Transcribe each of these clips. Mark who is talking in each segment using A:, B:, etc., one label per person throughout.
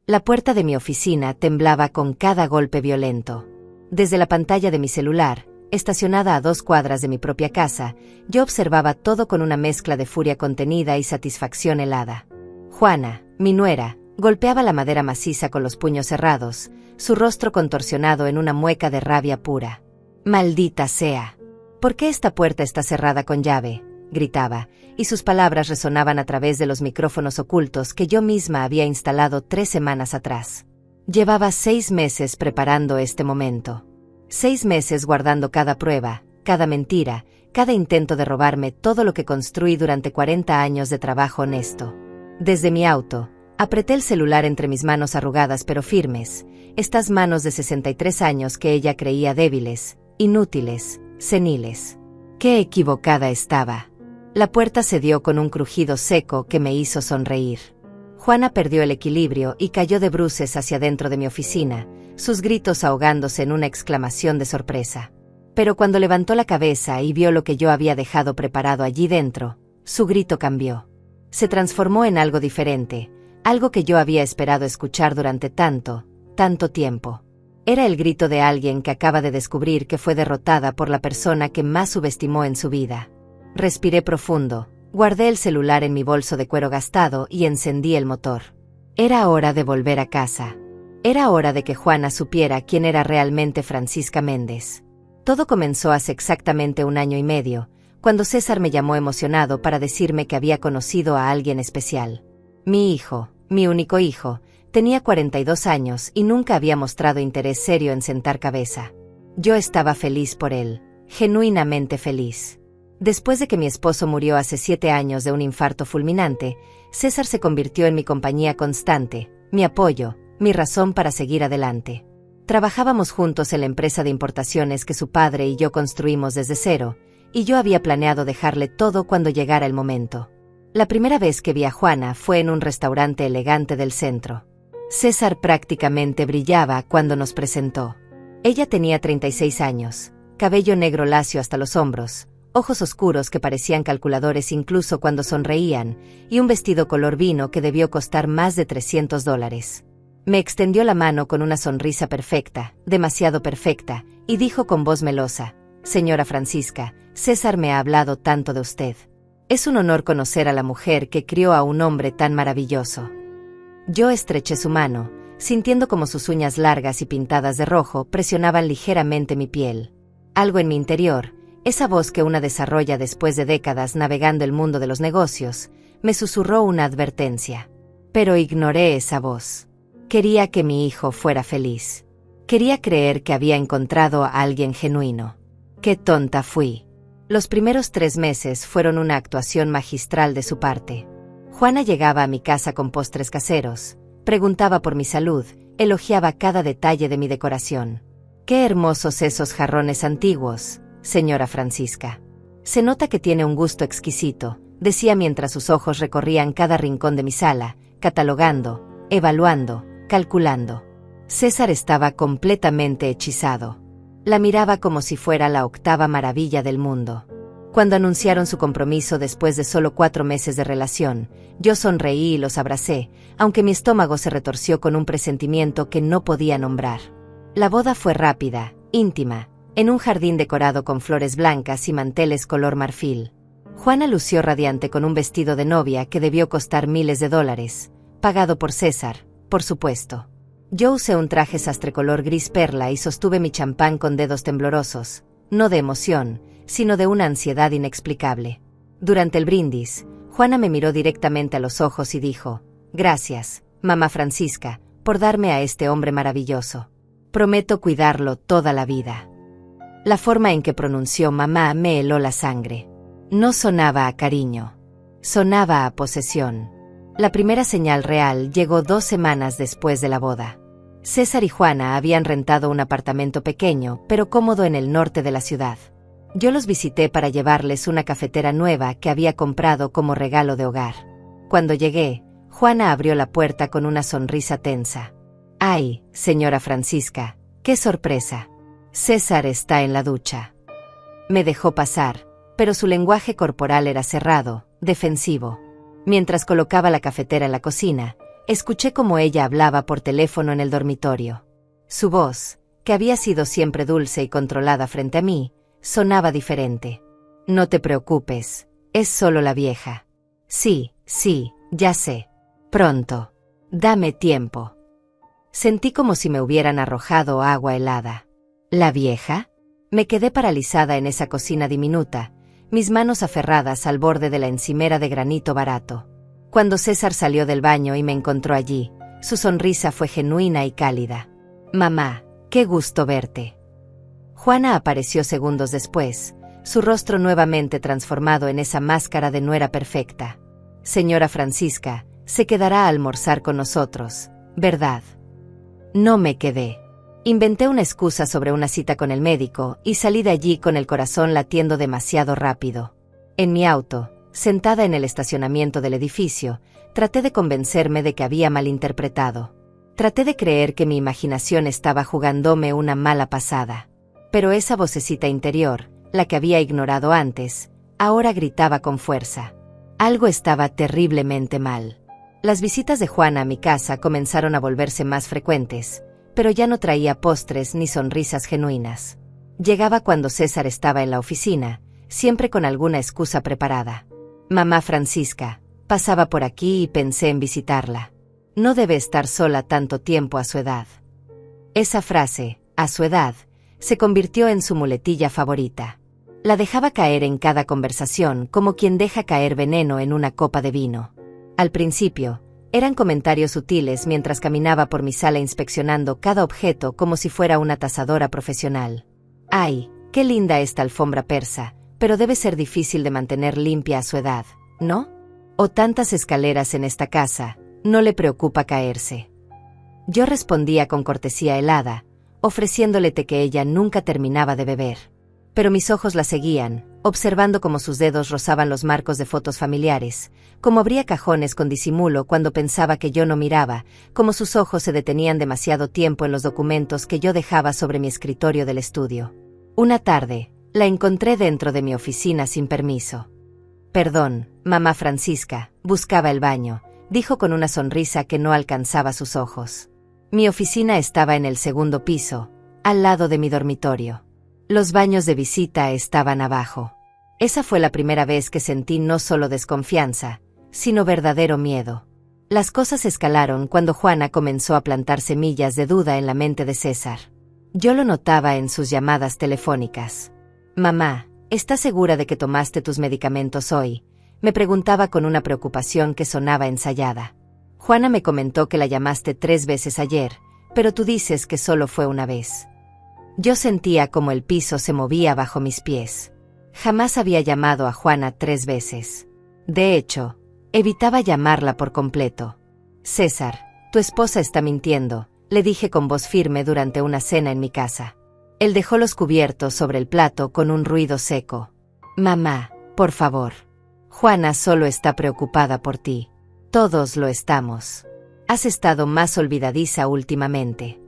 A: La puerta de mi oficina temblaba con cada golpe violento. Desde la pantalla de mi celular, estacionada a 2 cuadras de mi propia casa, yo observaba todo con una mezcla de furia contenida y satisfacción helada. Juana, mi nuera, golpeaba la madera maciza con los puños cerrados, su rostro contorsionado en una mueca de rabia pura. «¡Maldita sea! ¿Por qué esta puerta está cerrada con llave?», gritaba, y sus palabras resonaban a través de los micrófonos ocultos que yo misma había instalado 3 semanas atrás. Llevaba 6 meses preparando este momento. 6 meses guardando cada prueba, cada mentira, cada intento de robarme todo lo que construí durante 40 años de trabajo honesto. Desde mi auto, apreté el celular entre mis manos arrugadas pero firmes, estas manos de 63 años que ella creía débiles, inútiles, seniles. ¡Qué equivocada estaba! La puerta cedió con un crujido seco que me hizo sonreír. Juana perdió el equilibrio y cayó de bruces hacia dentro de mi oficina, sus gritos ahogándose en una exclamación de sorpresa. Pero cuando levantó la cabeza y vio lo que yo había dejado preparado allí dentro, su grito cambió. Se transformó en algo diferente, algo que yo había esperado escuchar durante tanto tiempo. Era el grito de alguien que acaba de descubrir que fue derrotada por la persona que más subestimó en su vida. Respiré profundo, guardé el celular en mi bolso de cuero gastado y encendí el motor. Era hora de volver a casa. Era hora de que Juana supiera quién era realmente Francisca Méndez. Todo comenzó hace exactamente 1 año y medio, cuando César me llamó emocionado para decirme que había conocido a alguien especial. Mi hijo, mi único hijo, tenía 42 años y nunca había mostrado interés serio en sentar cabeza. Yo estaba feliz por él, genuinamente feliz. Después de que mi esposo murió hace 7 años de un infarto fulminante, César se convirtió en mi compañía constante, mi apoyo, mi razón para seguir adelante. Trabajábamos juntos en la empresa de importaciones que su padre y yo construimos desde cero, y yo había planeado dejarle todo cuando llegara el momento. La primera vez que vi a Juana fue en un restaurante elegante del centro. César prácticamente brillaba cuando nos presentó. Ella tenía 36 años, cabello negro lacio hasta los hombros, ojos oscuros que parecían calculadores incluso cuando sonreían, y un vestido color vino que debió costar más de $300. Me extendió la mano con una sonrisa perfecta, demasiado perfecta, y dijo con voz melosa: «Señora Francisca, César me ha hablado tanto de usted. Es un honor conocer a la mujer que crió a un hombre tan maravilloso». Yo estreché su mano, sintiendo como sus uñas largas y pintadas de rojo presionaban ligeramente mi piel. Algo en mi interior, esa voz que una desarrolla después de décadas navegando el mundo de los negocios, me susurró una advertencia. Pero ignoré esa voz. Quería que mi hijo fuera feliz. Quería creer que había encontrado a alguien genuino. ¡Qué tonta fui! Los primeros 3 meses fueron una actuación magistral de su parte. Juana llegaba a mi casa con postres caseros, preguntaba por mi salud, elogiaba cada detalle de mi decoración. ¡Qué hermosos esos jarrones antiguos, señora Francisca! Se nota que tiene un gusto exquisito, decía mientras sus ojos recorrían cada rincón de mi sala, catalogando, evaluando, calculando. César estaba completamente hechizado. La miraba como si fuera la 8ª maravilla del mundo. Cuando anunciaron su compromiso después de solo 4 meses de relación, yo sonreí y los abracé, aunque mi estómago se retorció con un presentimiento que no podía nombrar. La boda fue rápida, íntima, en un jardín decorado con flores blancas y manteles color marfil. Juana lució radiante con un vestido de novia que debió costar miles de dólares, pagado por César, por supuesto. Yo usé un traje sastre color gris perla y sostuve mi champán con dedos temblorosos, no de emoción, sino de una ansiedad inexplicable. Durante el brindis, Juana me miró directamente a los ojos y dijo: «Gracias, mamá Francisca, por darme a este hombre maravilloso. Prometo cuidarlo toda la vida». La forma en que pronunció mamá me heló la sangre. No sonaba a cariño. Sonaba a posesión. La primera señal real llegó 2 semanas después de la boda. César y Juana habían rentado un apartamento pequeño, pero cómodo en el norte de la ciudad. Yo los visité para llevarles una cafetera nueva que había comprado como regalo de hogar. Cuando llegué, Juana abrió la puerta con una sonrisa tensa. «Ay, señora Francisca, qué sorpresa. César está en la ducha». Me dejó pasar, pero su lenguaje corporal era cerrado, defensivo. Mientras colocaba la cafetera en la cocina, Escuché cómo ella hablaba por teléfono en el dormitorio. Su voz, que había sido siempre dulce y controlada frente a mí, sonaba diferente. No te preocupes, es solo la vieja. Sí, ya sé. Pronto. Dame tiempo. Sentí como si me hubieran arrojado agua helada. ¿La vieja? Me quedé paralizada en esa cocina diminuta, mis manos aferradas al borde de la encimera de granito barato. Cuando César salió del baño y me encontró allí, su sonrisa fue genuina y cálida. Mamá, qué gusto verte. Juana apareció segundos después, su rostro nuevamente transformado en esa máscara de nuera perfecta. Señora Francisca, se quedará a almorzar con nosotros, ¿verdad? No me quedé. Inventé una excusa sobre una cita con el médico y salí de allí con el corazón latiendo demasiado rápido. En mi auto, sentada en el estacionamiento del edificio, traté de convencerme de que había malinterpretado. Traté de creer que mi imaginación estaba jugándome una mala pasada. Pero esa vocecita interior, la que había ignorado antes, ahora gritaba con fuerza. Algo estaba terriblemente mal. Las visitas de Juana a mi casa comenzaron a volverse más frecuentes, pero ya no traía postres ni sonrisas genuinas. Llegaba cuando César estaba en la oficina, siempre con alguna excusa preparada. Mamá Francisca, pasaba por aquí y pensé en visitarla. No debe estar sola tanto tiempo a su edad. Esa frase, a su edad, se convirtió en su muletilla favorita. La dejaba caer en cada conversación como quien deja caer veneno en una copa de vino. Al principio, eran comentarios sutiles mientras caminaba por mi sala inspeccionando cada objeto como si fuera una tasadora profesional. ¡Ay, qué linda esta alfombra persa! Pero debe ser difícil de mantener limpia a su edad, ¿no? O tantas escaleras en esta casa, no le preocupa caerse. Yo respondía con cortesía helada, ofreciéndole té que ella nunca terminaba de beber. Pero mis ojos la seguían, observando cómo sus dedos rozaban los marcos de fotos familiares, cómo abría cajones con disimulo cuando pensaba que yo no miraba, cómo sus ojos se detenían demasiado tiempo en los documentos que yo dejaba sobre mi escritorio del estudio. Una tarde, la encontré dentro de mi oficina sin permiso. Perdón, mamá Francisca, buscaba el baño, dijo con una sonrisa que no alcanzaba sus ojos. Mi oficina estaba en el segundo piso, al lado de mi dormitorio. Los baños de visita estaban abajo. Esa fue la primera vez que sentí no solo desconfianza, sino verdadero miedo. Las cosas escalaron cuando Juana comenzó a plantar semillas de duda en la mente de César. Yo lo notaba en sus llamadas telefónicas. Mamá, ¿estás segura de que tomaste tus medicamentos hoy? Me preguntaba con una preocupación que sonaba ensayada. Juana me comentó que la llamaste 3 veces ayer, pero tú dices que solo fue una vez. Yo sentía como el piso se movía bajo mis pies. Jamás había llamado a Juana 3 veces. De hecho, evitaba llamarla por completo. César, tu esposa está mintiendo, le dije con voz firme durante una cena en mi casa. Él dejó los cubiertos sobre el plato con un ruido seco. Mamá, por favor. Juana solo está preocupada por ti. Todos lo estamos. Has estado más olvidadiza últimamente.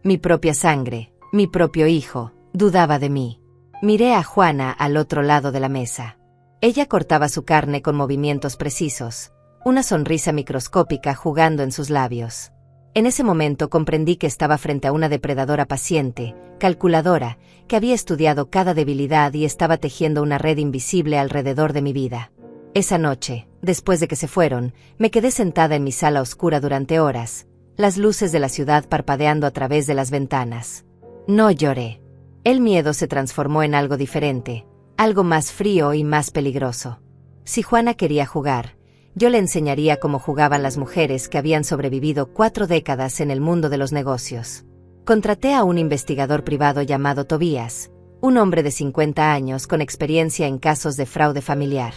A: Mi propia sangre, mi propio hijo, dudaba de mí. Miré a Juana al otro lado de la mesa. Ella cortaba su carne con movimientos precisos, una sonrisa microscópica jugando en sus labios. En ese momento comprendí que estaba frente a una depredadora paciente, calculadora, que había estudiado cada debilidad y estaba tejiendo una red invisible alrededor de mi vida. Esa noche, después de que se fueron, me quedé sentada en mi sala oscura durante horas, las luces de la ciudad parpadeando a través de las ventanas. No lloré. El miedo se transformó en algo diferente, algo más frío y más peligroso. Si Juana quería jugar, yo le enseñaría cómo jugaban las mujeres que habían sobrevivido 4 décadas en el mundo de los negocios. Contraté a un investigador privado llamado Tobías, un hombre de 50 años con experiencia en casos de fraude familiar.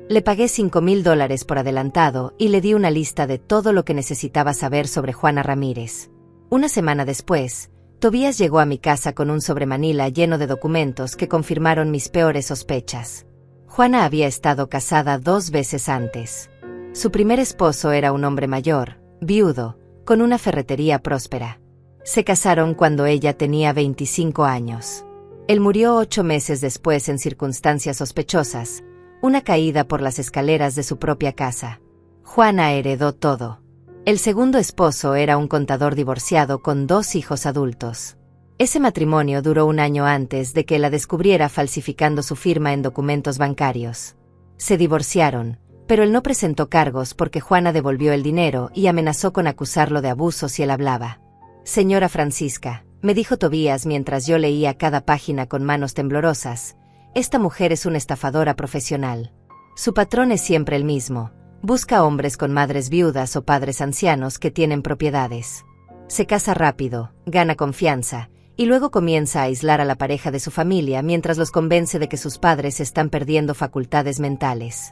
A: Le pagué $5,000 por adelantado y le di una lista de todo lo que necesitaba saber sobre Juana Ramírez. Una semana después, Tobías llegó a mi casa con un sobremanila lleno de documentos que confirmaron mis peores sospechas. Juana había estado casada 2 veces antes. Su primer esposo era un hombre mayor, viudo, con una ferretería próspera. Se casaron cuando ella tenía 25 años. Él murió 8 meses después en circunstancias sospechosas, una caída por las escaleras de su propia casa. Juana heredó todo. El segundo esposo era un contador divorciado con 2 hijos adultos. Ese matrimonio duró un año antes de que la descubriera falsificando su firma en documentos bancarios. Se divorciaron, pero él no presentó cargos porque Juana devolvió el dinero y amenazó con acusarlo de abuso si él hablaba. «Señora Francisca», me dijo Tobías mientras yo leía cada página con manos temblorosas, «esta mujer es una estafadora profesional. Su patrón es siempre el mismo. Busca hombres con madres viudas o padres ancianos que tienen propiedades. Se casa rápido, gana confianza, y luego comienza a aislar a la pareja de su familia mientras los convence de que sus padres están perdiendo facultades mentales».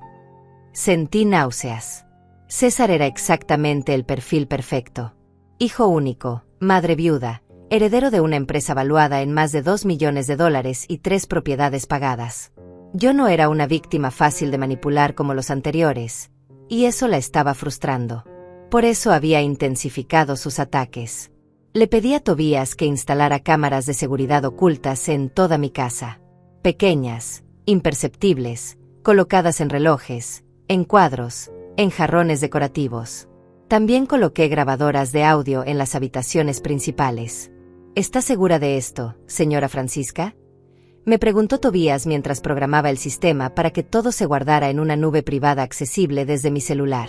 A: Sentí náuseas. César era exactamente el perfil perfecto. Hijo único, madre viuda, heredero de una empresa valuada en más de $2 millones y 3 propiedades pagadas. Yo no era una víctima fácil de manipular como los anteriores, y eso la estaba frustrando. Por eso había intensificado sus ataques. Le pedí a Tobías que instalara cámaras de seguridad ocultas en toda mi casa. Pequeñas, imperceptibles, colocadas en relojes, en cuadros, en jarrones decorativos. También coloqué grabadoras de audio en las habitaciones principales. ¿Está segura de esto, señora Francisca?, me preguntó Tobías mientras programaba el sistema para que todo se guardara en una nube privada accesible desde mi celular.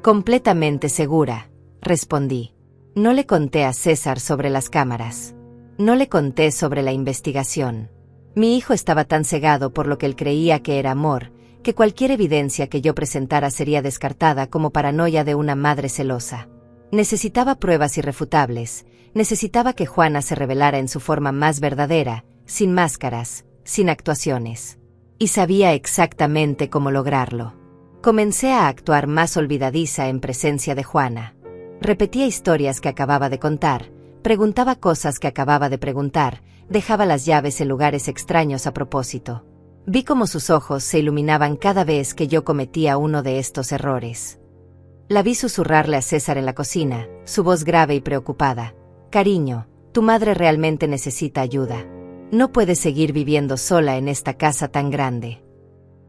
A: Completamente segura, respondí. No le conté a César sobre las cámaras. No le conté sobre la investigación. Mi hijo estaba tan cegado por lo que él creía que era amor, que cualquier evidencia que yo presentara sería descartada como paranoia de una madre celosa. Necesitaba pruebas irrefutables, necesitaba que Juana se revelara en su forma más verdadera, sin máscaras, sin actuaciones. Y sabía exactamente cómo lograrlo. Comencé a actuar más olvidadiza en presencia de Juana. Repetía historias que acababa de contar, preguntaba cosas que acababa de preguntar, dejaba las llaves en lugares extraños a propósito. Vi cómo sus ojos se iluminaban cada vez que yo cometía uno de estos errores. La vi susurrarle a César en la cocina, su voz grave y preocupada. «Cariño, tu madre realmente necesita ayuda. No puedes seguir viviendo sola en esta casa tan grande».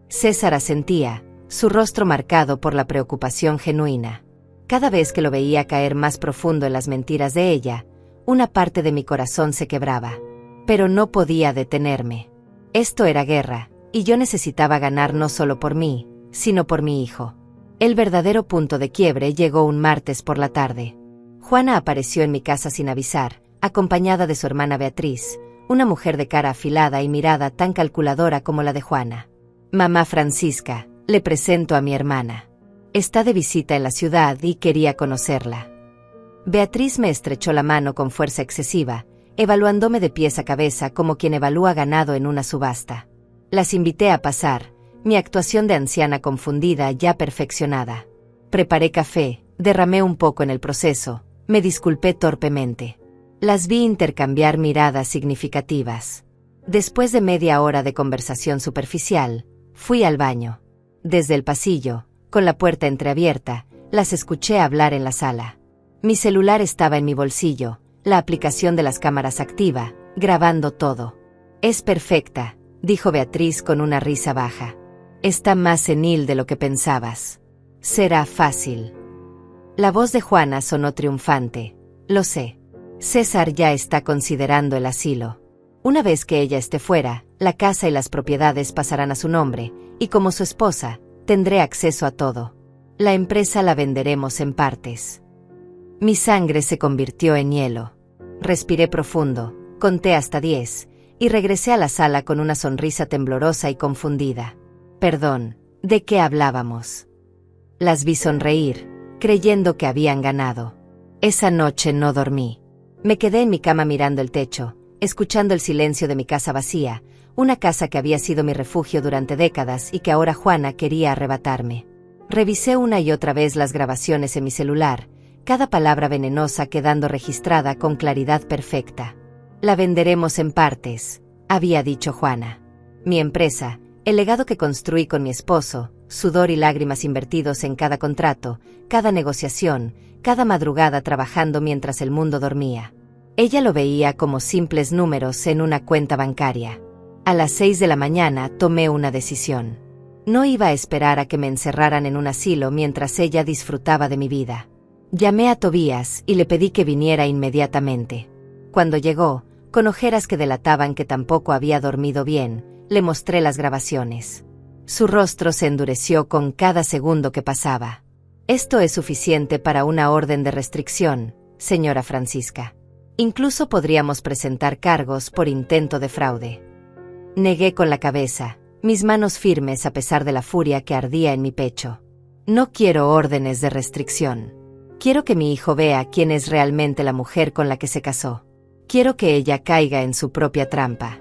A: César asentía, su rostro marcado por la preocupación genuina. Cada vez que lo veía caer más profundo en las mentiras de ella, una parte de mi corazón se quebraba. Pero no podía detenerme. Esto era guerra, y yo necesitaba ganar no solo por mí, sino por mi hijo. El verdadero punto de quiebre llegó un martes por la tarde. Juana apareció en mi casa sin avisar, acompañada de su hermana Beatriz, una mujer de cara afilada y mirada tan calculadora como la de Juana. «Mamá Francisca, le presento a mi hermana. Está de visita en la ciudad y quería conocerla». Beatriz me estrechó la mano con fuerza excesiva, evaluándome de pies a cabeza como quien evalúa ganado en una subasta. Las invité a pasar, mi actuación de anciana confundida ya perfeccionada. Preparé café, derramé un poco en el proceso, me disculpé torpemente. Las vi intercambiar miradas significativas. Después de media hora de conversación superficial, fui al baño. Desde el pasillo, con la puerta entreabierta, las escuché hablar en la sala. Mi celular estaba en mi bolsillo, la aplicación de las cámaras activa, grabando todo. «Es perfecta», dijo Beatriz con una risa baja. «Está más senil de lo que pensabas. Será fácil». La voz de Juana sonó triunfante. «Lo sé. César ya está considerando el asilo. Una vez que ella esté fuera, la casa y las propiedades pasarán a su nombre, y como su esposa, tendré acceso a todo. La empresa la venderemos en partes». Mi sangre se convirtió en hielo. Respiré profundo, conté hasta 10, y regresé a la sala con una sonrisa temblorosa y confundida. «Perdón, ¿de qué hablábamos?». Las vi sonreír, creyendo que habían ganado. Esa noche no dormí. Me quedé en mi cama mirando el techo, escuchando el silencio de mi casa vacía, una casa que había sido mi refugio durante décadas y que ahora Juana quería arrebatarme. Revisé una y otra vez las grabaciones en mi celular, cada palabra venenosa quedando registrada con claridad perfecta. «La venderemos en partes», había dicho Juana. Mi empresa, el legado que construí con mi esposo, sudor y lágrimas invertidos en cada contrato, cada negociación, cada madrugada trabajando mientras el mundo dormía. Ella lo veía como simples números en una cuenta bancaria. A las 6 de la mañana tomé una decisión. No iba a esperar a que me encerraran en un asilo mientras ella disfrutaba de mi vida. Llamé a Tobías y le pedí que viniera inmediatamente. Cuando llegó, con ojeras que delataban que tampoco había dormido bien, le mostré las grabaciones. Su rostro se endureció con cada segundo que pasaba. Esto es suficiente para una orden de restricción, señora Francisca. Incluso podríamos presentar cargos por intento de fraude. Negué con la cabeza, mis manos firmes a pesar de la furia que ardía en mi pecho. No quiero órdenes de restricción. Quiero que mi hijo vea quién es realmente la mujer con la que se casó. Quiero que ella caiga en su propia trampa.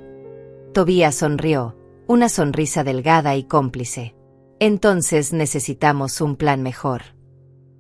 A: Tobías sonrió, una sonrisa delgada y cómplice. Entonces necesitamos un plan mejor.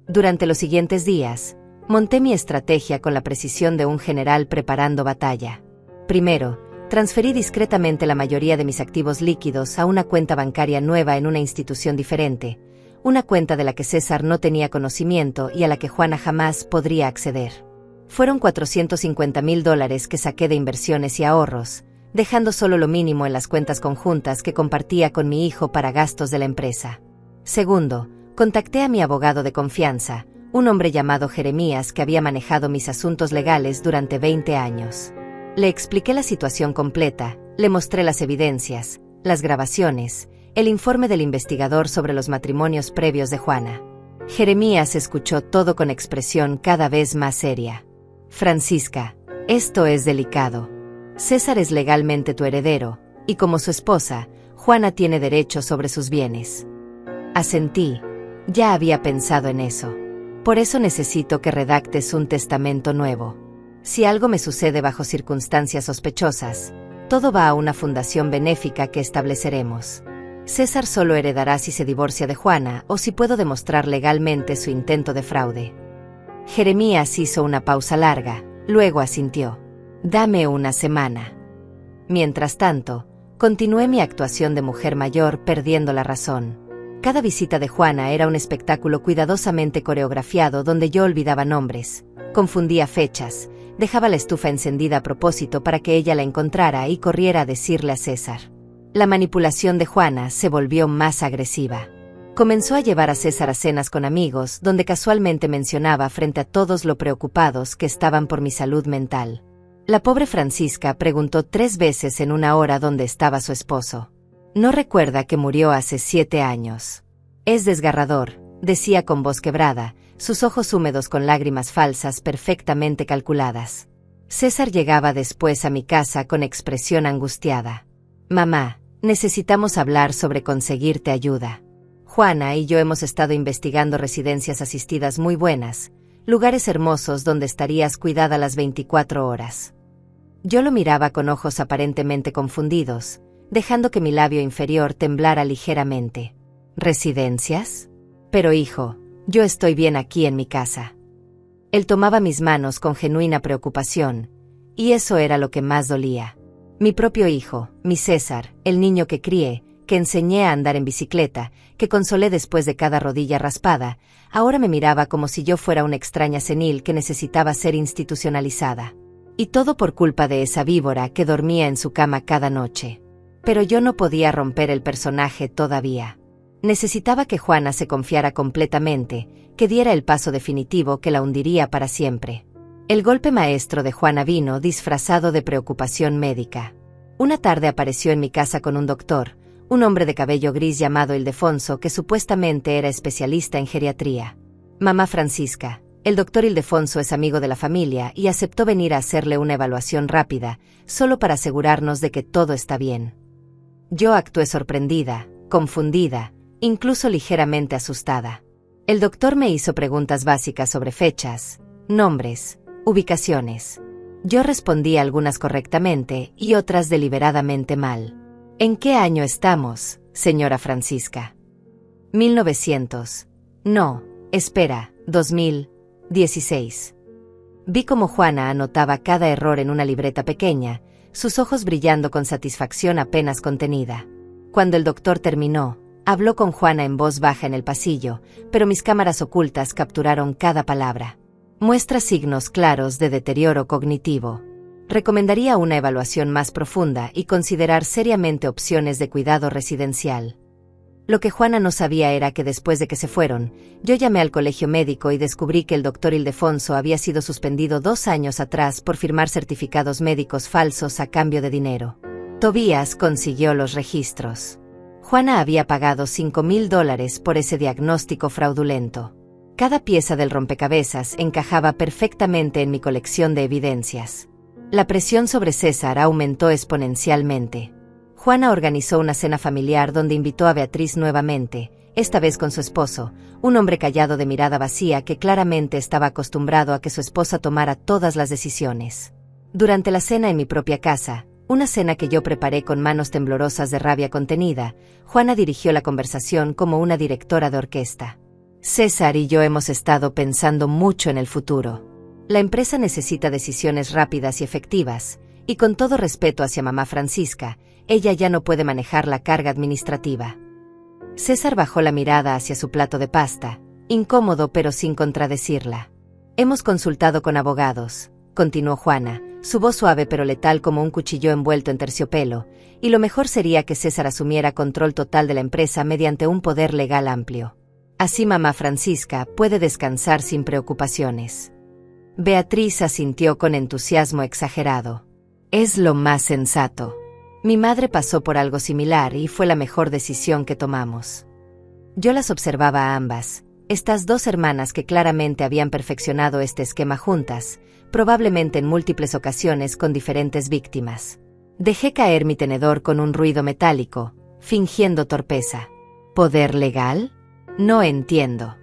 A: Durante los siguientes días, monté mi estrategia con la precisión de un general preparando batalla. Primero, transferí discretamente la mayoría de mis activos líquidos a una cuenta bancaria nueva en una institución diferente, una cuenta de la que César no tenía conocimiento y a la que Juana jamás podría acceder. Fueron $450,000 que saqué de inversiones y ahorros, dejando solo lo mínimo en las cuentas conjuntas que compartía con mi hijo para gastos de la empresa. Segundo, contacté a mi abogado de confianza, un hombre llamado Jeremías que había manejado mis asuntos legales durante 20 años. Le expliqué la situación completa, le mostré las evidencias, las grabaciones, el informe del investigador sobre los matrimonios previos de Juana. Jeremías escuchó todo con expresión cada vez más seria. Francisca, esto es delicado. César es legalmente tu heredero, y como su esposa, Juana tiene derecho sobre sus bienes. Asentí. Ya había pensado en eso. Por eso necesito que redactes un testamento nuevo. Si algo me sucede bajo circunstancias sospechosas, todo va a una fundación benéfica que estableceremos. César solo heredará si se divorcia de Juana o si puedo demostrar legalmente su intento de fraude. Jeremías hizo una pausa larga, luego asintió. Dame una semana. Mientras tanto, continué mi actuación de mujer mayor perdiendo la razón. Cada visita de Juana era un espectáculo cuidadosamente coreografiado donde yo olvidaba nombres, confundía fechas, dejaba la estufa encendida a propósito para que ella la encontrara y corriera a decirle a César. La manipulación de Juana se volvió más agresiva. Comenzó a llevar a César a cenas con amigos donde casualmente mencionaba frente a todos lo preocupados que estaban por mi salud mental. La pobre Francisca preguntó 3 veces en una hora dónde estaba su esposo. No recuerda que murió hace 7 años. Es desgarrador, decía con voz quebrada, sus ojos húmedos con lágrimas falsas perfectamente calculadas. César llegaba después a mi casa con expresión angustiada. Mamá, necesitamos hablar sobre conseguirte ayuda. Juana y yo hemos estado investigando residencias asistidas muy buenas, lugares hermosos donde estarías cuidada las 24 horas. Yo lo miraba con ojos aparentemente confundidos, dejando que mi labio inferior temblara ligeramente. ¿Residencias? Pero hijo, yo estoy bien aquí en mi casa. Él tomaba mis manos con genuina preocupación, y eso era lo que más dolía. Mi propio hijo, mi César, el niño que crié, que enseñé a andar en bicicleta, que consolé después de cada rodilla raspada, ahora me miraba como si yo fuera una extraña senil que necesitaba ser institucionalizada. Y todo por culpa de esa víbora que dormía en su cama cada noche. Pero yo no podía romper el personaje todavía. Necesitaba que Juana se confiara completamente, que diera el paso definitivo que la hundiría para siempre. El golpe maestro de Juana vino disfrazado de preocupación médica. Una tarde apareció en mi casa con un doctor, un hombre de cabello gris llamado Ildefonso que supuestamente era especialista en geriatría. Mamá Francisca, el doctor Ildefonso es amigo de la familia y aceptó venir a hacerle una evaluación rápida, solo para asegurarnos de que todo está bien. Yo actué sorprendida, confundida, incluso ligeramente asustada. El doctor me hizo preguntas básicas sobre fechas, nombres, ubicaciones. Yo respondí algunas correctamente y otras deliberadamente mal. ¿En qué año estamos, señora Francisca? 1900. No, espera, 2016. Vi cómo Juana anotaba cada error en una libreta pequeña, sus ojos brillando con satisfacción apenas contenida. Cuando el doctor terminó, habló con Juana en voz baja en el pasillo, pero mis cámaras ocultas capturaron cada palabra. Muestra signos claros de deterioro cognitivo. Recomendaría una evaluación más profunda y considerar seriamente opciones de cuidado residencial. Lo que Juana no sabía era que después de que se fueron, yo llamé al colegio médico y descubrí que el doctor Ildefonso había sido suspendido 2 años atrás por firmar certificados médicos falsos a cambio de dinero. Tobías consiguió los registros. Juana había pagado $5,000 por ese diagnóstico fraudulento. Cada pieza del rompecabezas encajaba perfectamente en mi colección de evidencias. La presión sobre César aumentó exponencialmente. Juana organizó una cena familiar donde invitó a Beatriz nuevamente, esta vez con su esposo, un hombre callado de mirada vacía que claramente estaba acostumbrado a que su esposa tomara todas las decisiones. Durante la cena en mi propia casa, una cena que yo preparé con manos temblorosas de rabia contenida, Juana dirigió la conversación como una directora de orquesta. César y yo hemos estado pensando mucho en el futuro. La empresa necesita decisiones rápidas y efectivas, y con todo respeto hacia mamá Francisca, ella ya no puede manejar la carga administrativa. César bajó la mirada hacia su plato de pasta, incómodo pero sin contradecirla. Hemos consultado con abogados, continuó Juana, su voz suave pero letal como un cuchillo envuelto en terciopelo, y lo mejor sería que César asumiera control total de la empresa mediante un poder legal amplio. Así mamá Francisca puede descansar sin preocupaciones. Beatriz asintió con entusiasmo exagerado. Es lo más sensato. Mi madre pasó por algo similar y fue la mejor decisión que tomamos. Yo las observaba a ambas, estas 2 hermanas que claramente habían perfeccionado este esquema juntas, probablemente en múltiples ocasiones con diferentes víctimas. Dejé caer mi tenedor con un ruido metálico, fingiendo torpeza. ¿Poder legal? No entiendo.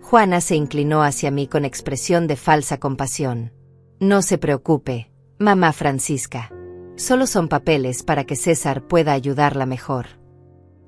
A: Juana se inclinó hacia mí con expresión de falsa compasión. No se preocupe, mamá Francisca. Solo son papeles para que César pueda ayudarla mejor.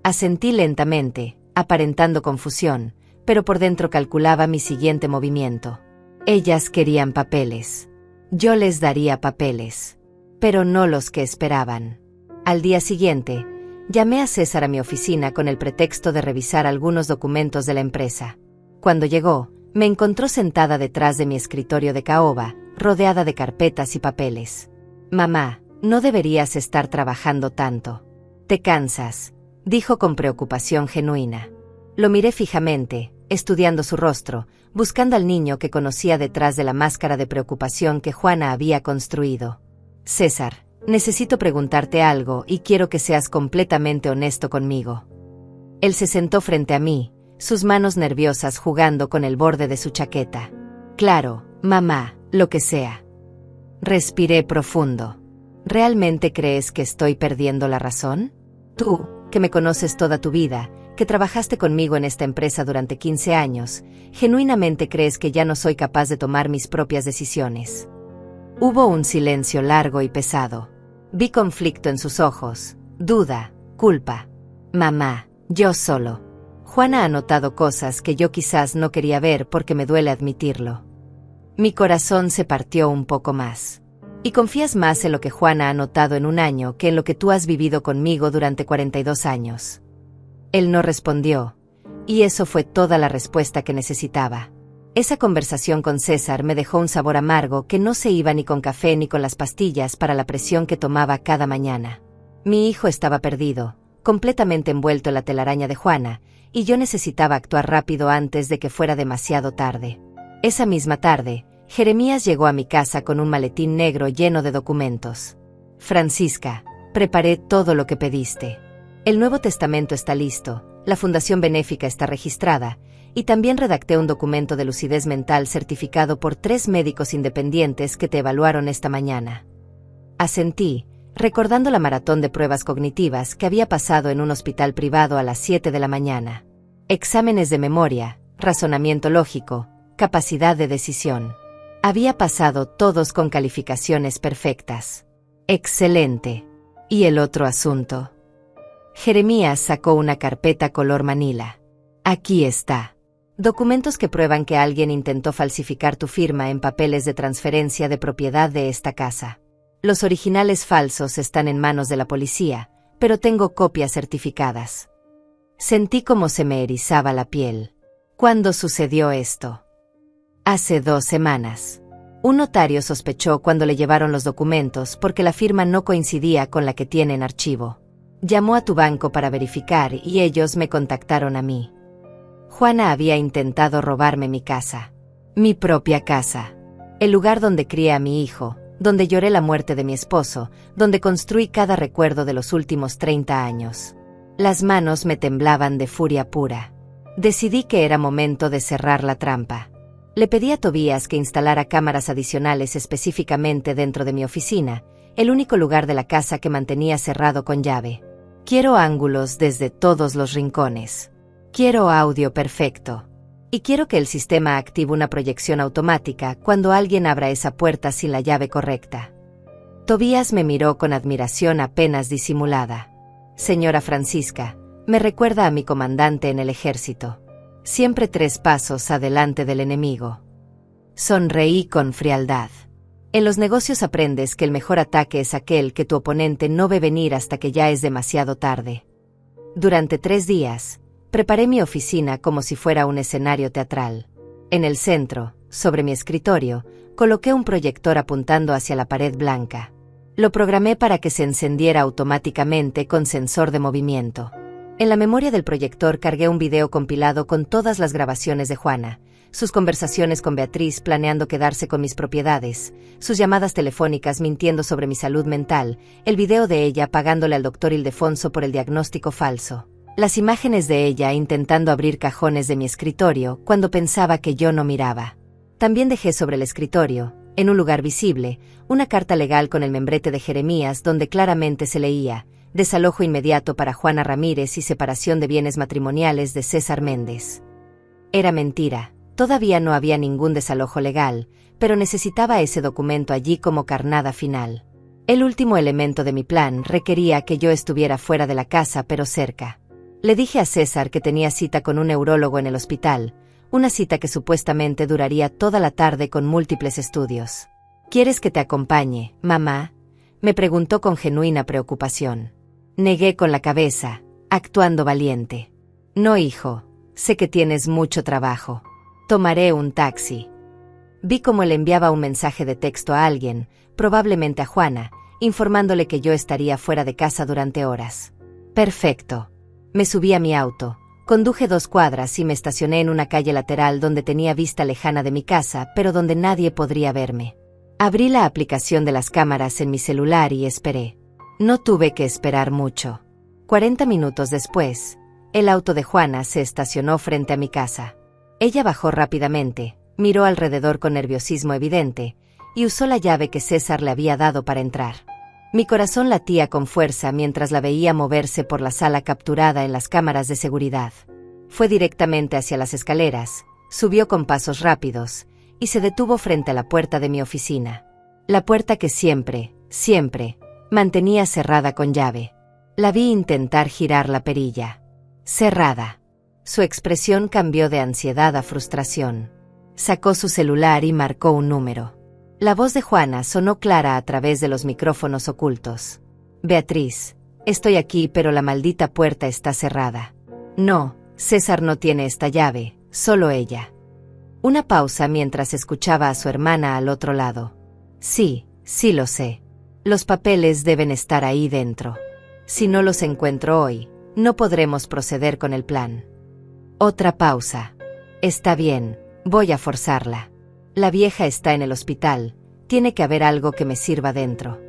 A: Asentí lentamente, aparentando confusión, pero por dentro calculaba mi siguiente movimiento. Ellas querían papeles. Yo les daría papeles. Pero no los que esperaban. Al día siguiente, llamé a César a mi oficina con el pretexto de revisar algunos documentos de la empresa. Cuando llegó, me encontró sentada detrás de mi escritorio de caoba, rodeada de carpetas y papeles. Mamá, no deberías estar trabajando tanto. Te cansas, dijo con preocupación genuina. Lo miré fijamente, estudiando su rostro, buscando al niño que conocía detrás de la máscara de preocupación que Juana había construido. César, necesito preguntarte algo y quiero que seas completamente honesto conmigo. Él se sentó frente a mí, sus manos nerviosas jugando con el borde de su chaqueta. Claro, mamá, lo que sea. Respiré profundo. ¿Realmente crees que estoy perdiendo la razón? Tú, que me conoces toda tu vida, que trabajaste conmigo en esta empresa durante 15 años, ¿genuinamente crees que ya no soy capaz de tomar mis propias decisiones? Hubo un silencio largo y pesado. Vi conflicto en sus ojos, duda, culpa. Mamá, yo solo. Juana ha notado cosas que yo quizás no quería ver porque me duele admitirlo. Mi corazón se partió un poco más. ¿Y confías más en lo que Juana ha notado en un año que en lo que tú has vivido conmigo durante 42 años? Él no respondió, y eso fue toda la respuesta que necesitaba. Esa conversación con César me dejó un sabor amargo que no se iba ni con café ni con las pastillas para la presión que tomaba cada mañana. Mi hijo estaba perdido, completamente envuelto en la telaraña de Juana, y yo necesitaba actuar rápido antes de que fuera demasiado tarde. Esa misma tarde, Jeremías llegó a mi casa con un maletín negro lleno de documentos. Francisca, preparé todo lo que pediste. El Nuevo Testamento está listo, la Fundación Benéfica está registrada, y también redacté un documento de lucidez mental certificado por 3 médicos independientes que te evaluaron esta mañana. Asentí, recordando la maratón de pruebas cognitivas que había pasado en un hospital privado a las 7 de la mañana. Exámenes de memoria, razonamiento lógico, capacidad de decisión. Había pasado todos con calificaciones perfectas. Excelente. ¿Y el otro asunto? Jeremías sacó una carpeta color manila. Aquí está. Documentos que prueban que alguien intentó falsificar tu firma en papeles de transferencia de propiedad de esta casa. Los originales falsos están en manos de la policía, pero tengo copias certificadas. Sentí como se me erizaba la piel. ¿Cuándo sucedió esto? Hace 2 semanas. Un notario sospechó cuando le llevaron los documentos porque la firma no coincidía con la que tiene en archivo. Llamó a tu banco para verificar y ellos me contactaron a mí. Juana había intentado robarme mi casa. Mi propia casa. El lugar donde crié a mi hijo, donde lloré la muerte de mi esposo, donde construí cada recuerdo de los últimos 30 años. Las manos me temblaban de furia pura. Decidí que era momento de cerrar la trampa. Le pedí a Tobías que instalara cámaras adicionales específicamente dentro de mi oficina, el único lugar de la casa que mantenía cerrado con llave. Quiero ángulos desde todos los rincones. Quiero audio perfecto. Y quiero que el sistema active una proyección automática cuando alguien abra esa puerta sin la llave correcta. Tobías me miró con admiración apenas disimulada. Señora Francisca, me recuerda a mi comandante en el ejército. Siempre 3 pasos adelante del enemigo. Sonreí con frialdad. En los negocios aprendes que el mejor ataque es aquel que tu oponente no ve venir hasta que ya es demasiado tarde. Durante 3 días, preparé mi oficina como si fuera un escenario teatral. En el centro, sobre mi escritorio, coloqué un proyector apuntando hacia la pared blanca. Lo programé para que se encendiera automáticamente con sensor de movimiento. En la memoria del proyector cargué un video compilado con todas las grabaciones de Juana, sus conversaciones con Beatriz planeando quedarse con mis propiedades, sus llamadas telefónicas mintiendo sobre mi salud mental, el video de ella pagándole al doctor Ildefonso por el diagnóstico falso. Las imágenes de ella intentando abrir cajones de mi escritorio cuando pensaba que yo no miraba. También dejé sobre el escritorio, en un lugar visible, una carta legal con el membrete de Jeremías donde claramente se leía: desalojo inmediato para Juana Ramírez y separación de bienes matrimoniales de César Méndez. Era mentira, todavía no había ningún desalojo legal, pero necesitaba ese documento allí como carnada final. El último elemento de mi plan requería que yo estuviera fuera de la casa pero cerca. Le dije a César que tenía cita con un neurólogo en el hospital, una cita que supuestamente duraría toda la tarde con múltiples estudios. ¿Quieres que te acompañe, mamá?, me preguntó con genuina preocupación. Negué con la cabeza, actuando valiente. No, hijo, sé que tienes mucho trabajo. Tomaré un taxi. Vi cómo le enviaba un mensaje de texto a alguien, probablemente a Juana, informándole que yo estaría fuera de casa durante horas. Perfecto. Me subí a mi auto, conduje 2 cuadras y me estacioné en una calle lateral donde tenía vista lejana de mi casa, pero donde nadie podría verme. Abrí la aplicación de las cámaras en mi celular y esperé. No tuve que esperar mucho. 40 minutos después, el auto de Juana se estacionó frente a mi casa. Ella bajó rápidamente, miró alrededor con nerviosismo evidente, y usó la llave que César le había dado para entrar. Mi corazón latía con fuerza mientras la veía moverse por la sala capturada en las cámaras de seguridad. Fue directamente hacia las escaleras, subió con pasos rápidos, y se detuvo frente a la puerta de mi oficina. La puerta que siempre, mantenía cerrada con llave. La vi intentar girar la perilla. Cerrada. Su expresión cambió de ansiedad a frustración. Sacó su celular y marcó un número. La voz de Juana sonó clara a través de los micrófonos ocultos. Beatriz, estoy aquí pero la maldita puerta está cerrada. No, César no tiene esta llave, solo ella. Una pausa mientras escuchaba a su hermana al otro lado. Sí lo sé. Los papeles deben estar ahí dentro. Si no los encuentro hoy, no podremos proceder con el plan. Otra pausa. Está bien, voy a forzarla. La vieja está en el hospital, tiene que haber algo que me sirva dentro.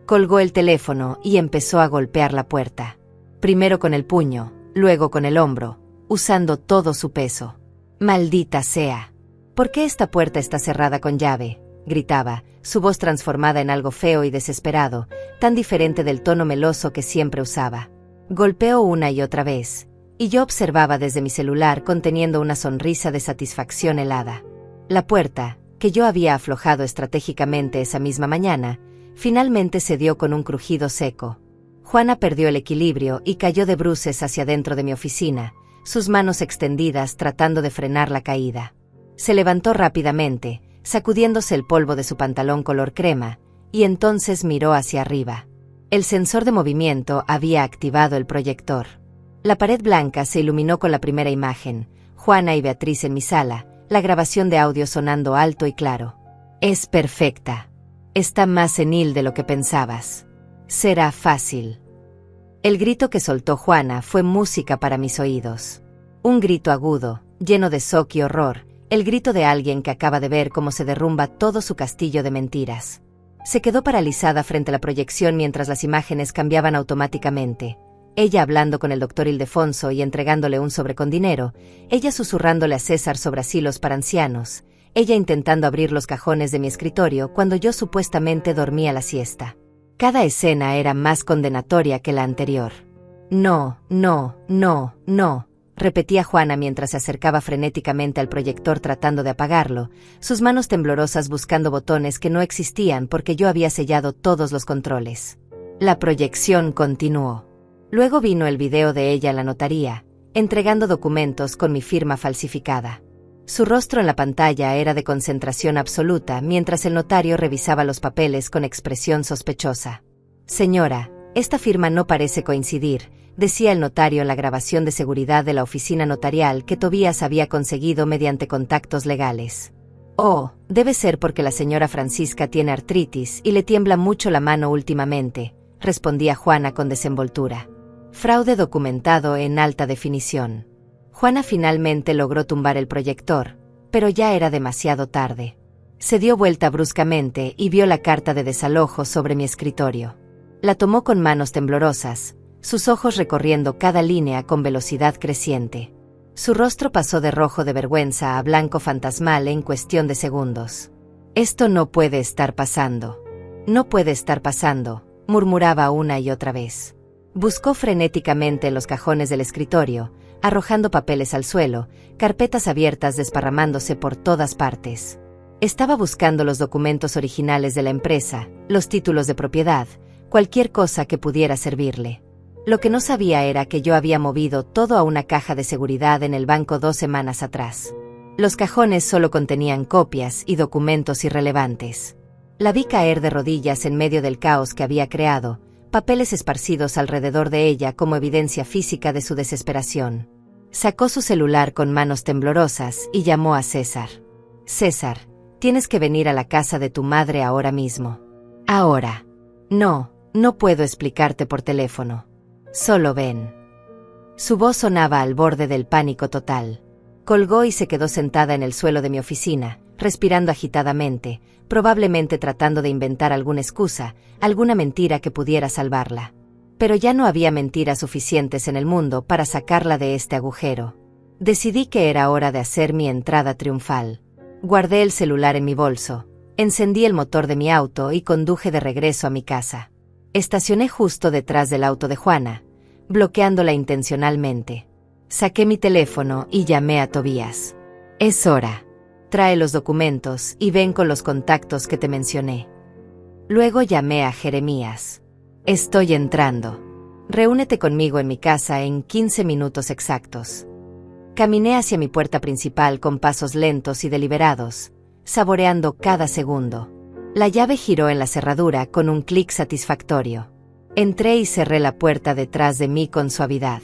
A: Colgó el teléfono y empezó a golpear la puerta. Primero con el puño, luego con el hombro, usando todo su peso. Maldita sea. ¿Por qué esta puerta está cerrada con llave?, gritaba, su voz transformada en algo feo y desesperado, tan diferente del tono meloso que siempre usaba. Golpeó una y otra vez, y yo observaba desde mi celular conteniendo una sonrisa de satisfacción helada. La puerta, que yo había aflojado estratégicamente esa misma mañana, finalmente cedió con un crujido seco. Juana perdió el equilibrio y cayó de bruces hacia dentro de mi oficina, sus manos extendidas tratando de frenar la caída. Se levantó rápidamente, sacudiéndose el polvo de su pantalón color crema, y entonces miró hacia arriba. El sensor de movimiento había activado el proyector. La pared blanca se iluminó con la primera imagen, Juana y Beatriz en mi sala, la grabación de audio sonando alto y claro. Es perfecta. Está más senil de lo que pensabas. Será fácil. El grito que soltó Juana fue música para mis oídos. Un grito agudo, lleno de shock y horror, el grito de alguien que acaba de ver cómo se derrumba todo su castillo de mentiras. Se quedó paralizada frente a la proyección mientras las imágenes cambiaban automáticamente. Ella hablando con el doctor Ildefonso y entregándole un sobre con dinero, ella susurrándole a César sobre asilos para ancianos, ella intentando abrir los cajones de mi escritorio cuando yo supuestamente dormía la siesta. Cada escena era más condenatoria que la anterior. No, no, no, no, repetía Juana mientras se acercaba frenéticamente al proyector tratando de apagarlo, sus manos temblorosas buscando botones que no existían porque yo había sellado todos los controles. La proyección continuó. Luego vino el video de ella en la notaría, entregando documentos con mi firma falsificada. Su rostro en la pantalla era de concentración absoluta mientras el notario revisaba los papeles con expresión sospechosa. «Señora, esta firma no parece coincidir», decía el notario en la grabación de seguridad de la oficina notarial que Tobías había conseguido mediante contactos legales. «Oh, debe ser porque la señora Francisca tiene artritis y le tiembla mucho la mano últimamente», respondía Juana con desenvoltura. Fraude documentado en alta definición. Juana finalmente logró tumbar el proyector, pero ya era demasiado tarde. Se dio vuelta bruscamente y vio la carta de desalojo sobre mi escritorio. La tomó con manos temblorosas, sus ojos recorriendo cada línea con velocidad creciente. Su rostro pasó de rojo de vergüenza a blanco fantasmal en cuestión de segundos. «Esto no puede estar pasando. No puede estar pasando», murmuraba una y otra vez. Buscó frenéticamente en los cajones del escritorio, arrojando papeles al suelo, carpetas abiertas desparramándose por todas partes. Estaba buscando los documentos originales de la empresa, los títulos de propiedad, cualquier cosa que pudiera servirle. Lo que no sabía era que yo había movido todo a una caja de seguridad en el banco 2 semanas atrás. Los cajones solo contenían copias y documentos irrelevantes. La vi caer de rodillas en medio del caos que había creado, papeles esparcidos alrededor de ella como evidencia física de su desesperación. Sacó su celular con manos temblorosas y llamó a César. «César, tienes que venir a la casa de tu madre ahora mismo. Ahora. No, no puedo explicarte por teléfono. Solo ven». Su voz sonaba al borde del pánico total. Colgó y se quedó sentada en el suelo de mi oficina, respirando agitadamente, probablemente tratando de inventar alguna excusa, alguna mentira que pudiera salvarla. Pero ya no había mentiras suficientes en el mundo para sacarla de este agujero. Decidí que era hora de hacer mi entrada triunfal. Guardé el celular en mi bolso, encendí el motor de mi auto y conduje de regreso a mi casa. Estacioné justo detrás del auto de Juana, bloqueándola intencionalmente. Saqué mi teléfono y llamé a Tobías. «Es hora. Trae los documentos y ven con los contactos que te mencioné». Luego llamé a Jeremías. «Estoy entrando. Reúnete conmigo en mi casa en 15 minutos exactos». Caminé hacia mi puerta principal con pasos lentos y deliberados, saboreando cada segundo. La llave giró en la cerradura con un clic satisfactorio. Entré y cerré la puerta detrás de mí con suavidad.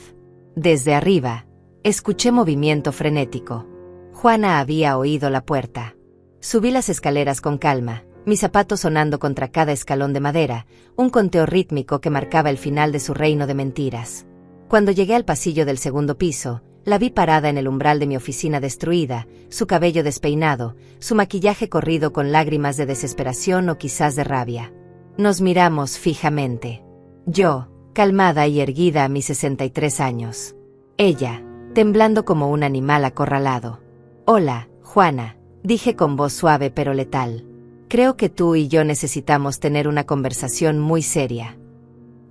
A: Desde arriba, escuché movimiento frenético. Juana había oído la puerta. Subí las escaleras con calma, mis zapatos sonando contra cada escalón de madera, un conteo rítmico que marcaba el final de su reino de mentiras. Cuando llegué al pasillo del segundo piso, la vi parada en el umbral de mi oficina destruida, su cabello despeinado, su maquillaje corrido con lágrimas de desesperación o quizás de rabia. Nos miramos fijamente. Yo, calmada y erguida a mis 63 años. Ella, temblando como un animal acorralado. «Hola, Juana», dije con voz suave pero letal. «Creo que tú y yo necesitamos tener una conversación muy seria».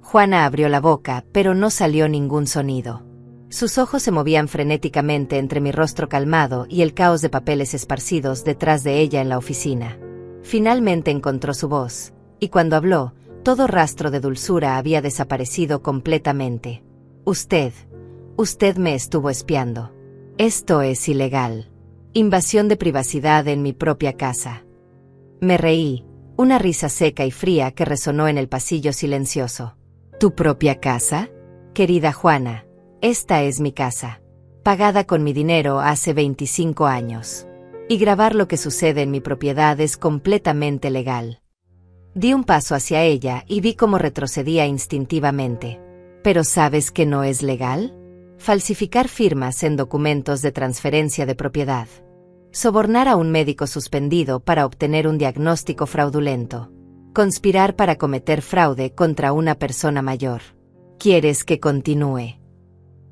A: Juana abrió la boca, pero no salió ningún sonido. Sus ojos se movían frenéticamente entre mi rostro calmado y el caos de papeles esparcidos detrás de ella en la oficina. Finalmente encontró su voz, y cuando habló, todo rastro de dulzura había desaparecido completamente. Usted me estuvo espiando. Esto es ilegal. Invasión de privacidad en mi propia casa». Me reí, una risa seca y fría que resonó en el pasillo silencioso. «¿Tu propia casa? Querida Juana, esta es mi casa. Pagada con mi dinero hace 25 años. Y grabar lo que sucede en mi propiedad es completamente legal». Di un paso hacia ella y vi cómo retrocedía instintivamente. ¿Pero sabes que no es legal? Falsificar firmas en documentos de transferencia de propiedad. Sobornar a un médico suspendido para obtener un diagnóstico fraudulento. Conspirar para cometer fraude contra una persona mayor. ¿Quieres que continúe?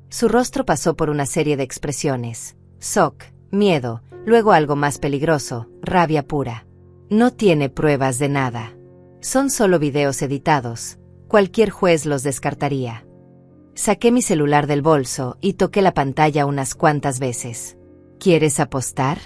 A: Su rostro pasó por una serie de expresiones. Shock, miedo, luego algo más peligroso, rabia pura. No tiene pruebas de nada. Son solo videos editados. Cualquier juez los descartaría. Saqué mi celular del bolso y toqué la pantalla unas cuantas veces. ¿Quieres apostar?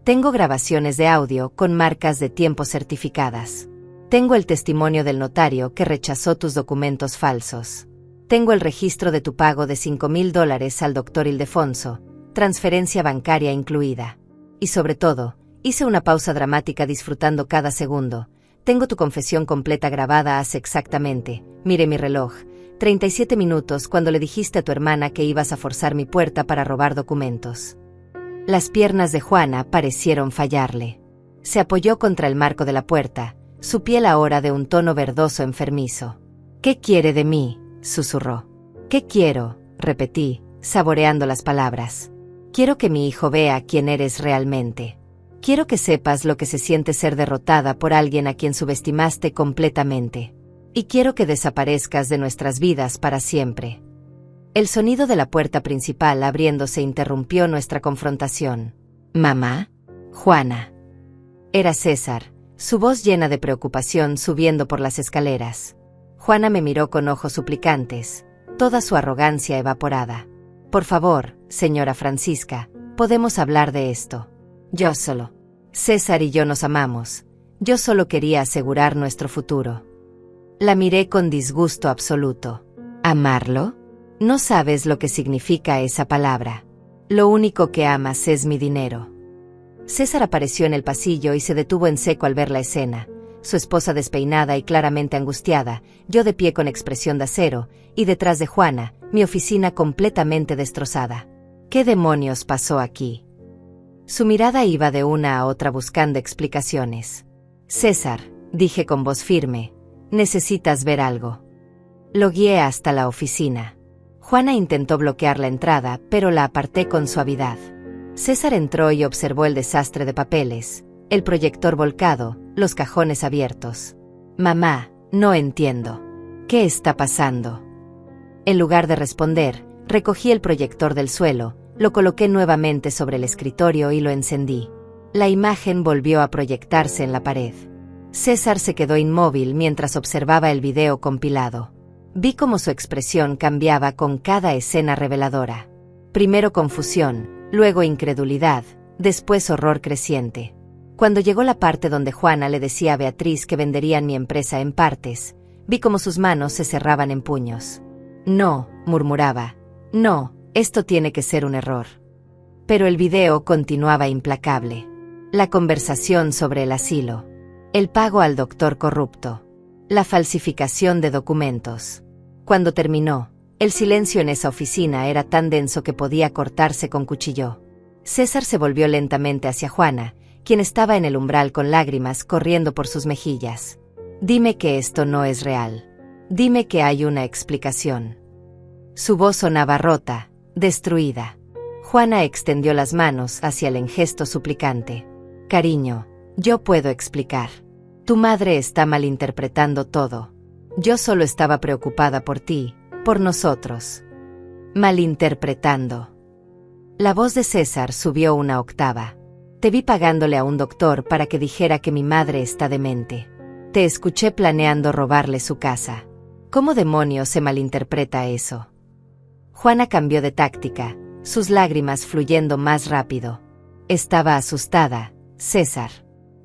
A: Tengo grabaciones de audio con marcas de tiempo certificadas. Tengo el testimonio del notario que rechazó tus documentos falsos. Tengo el registro de tu pago de $5,000 al Dr. Ildefonso, transferencia bancaria incluida. Y sobre todo, hice una pausa dramática disfrutando cada segundo. Tengo tu confesión completa grabada hace exactamente, miré mi reloj, 37 minutos cuando le dijiste a tu hermana que ibas a forzar mi puerta para robar documentos. Las piernas de Juana parecieron fallarle. Se apoyó contra el marco de la puerta, su piel ahora de un tono verdoso enfermizo. ¿Qué quiere de mí?, susurró. ¿Qué quiero?, repetí, saboreando las palabras. Quiero que mi hijo vea quién eres realmente. Quiero que sepas lo que se siente ser derrotada por alguien a quien subestimaste completamente. Y quiero que desaparezcas de nuestras vidas para siempre. El sonido de la puerta principal abriéndose interrumpió nuestra confrontación. ¿Mamá? Juana. Era César, su voz llena de preocupación subiendo por las escaleras. Juana me miró con ojos suplicantes, toda su arrogancia evaporada. Por favor, señora Francisca, podemos hablar de esto. Yo solo. César y yo nos amamos. Yo solo quería asegurar nuestro futuro. La miré con disgusto absoluto. ¿Amarlo? No sabes lo que significa esa palabra. Lo único que amas es mi dinero. César apareció en el pasillo y se detuvo en seco al ver la escena. Su esposa despeinada y claramente angustiada, yo de pie con expresión de acero, y detrás de Juana, mi oficina completamente destrozada. ¿Qué demonios pasó aquí? Su mirada iba de una a otra buscando explicaciones. César, dije con voz firme, necesitas ver algo. Lo guié hasta la oficina. Juana intentó bloquear la entrada, pero la aparté con suavidad. César entró y observó el desastre de papeles, el proyector volcado, los cajones abiertos. Mamá, no entiendo. ¿Qué está pasando? En lugar de responder, recogí el proyector del suelo, lo coloqué nuevamente sobre el escritorio y lo encendí. La imagen volvió a proyectarse en la pared. César se quedó inmóvil mientras observaba el video compilado. Vi cómo su expresión cambiaba con cada escena reveladora. Primero confusión, luego incredulidad, después horror creciente. Cuando llegó la parte donde Juana le decía a Beatriz que venderían mi empresa en partes, vi cómo sus manos se cerraban en puños. No, murmuraba. No, esto tiene que ser un error. Pero el video continuaba implacable. La conversación sobre el asilo. El pago al doctor corrupto. La falsificación de documentos. Cuando terminó, el silencio en esa oficina era tan denso que podía cortarse con cuchillo. César se volvió lentamente hacia Juana, quien estaba en el umbral con lágrimas corriendo por sus mejillas. Dime que esto no es real. Dime que hay una explicación. Su voz sonaba rota, destruida. Juana extendió las manos hacia el engesto suplicante. Cariño, yo puedo explicar. Tu madre está malinterpretando todo. Yo solo estaba preocupada por ti, por nosotros. Malinterpretando. La voz de César subió una octava. Te vi pagándole a un doctor para que dijera que mi madre está demente. Te escuché planeando robarle su casa. ¿Cómo demonios se malinterpreta eso? Juana cambió de táctica, sus lágrimas fluyendo más rápido. Estaba asustada, César.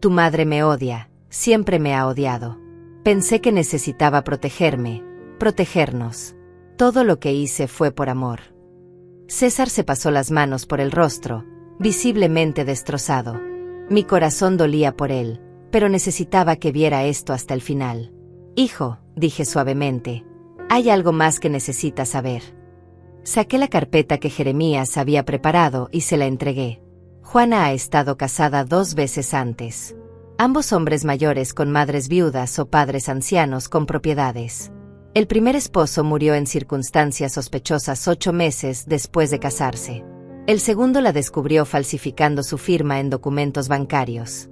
A: Tu madre me odia, siempre me ha odiado. Pensé que necesitaba protegerme, protegernos. Todo lo que hice fue por amor. César se pasó las manos por el rostro, visiblemente destrozado. Mi corazón dolía por él, pero necesitaba que viera esto hasta el final. Hijo, dije suavemente, hay algo más que necesitas saber. Saqué la carpeta que Jeremías había preparado y se la entregué. Juana ha estado casada 2 veces antes. Ambos hombres mayores con madres viudas o padres ancianos con propiedades. El primer esposo murió en circunstancias sospechosas 8 meses después de casarse. El segundo la descubrió falsificando su firma en documentos bancarios.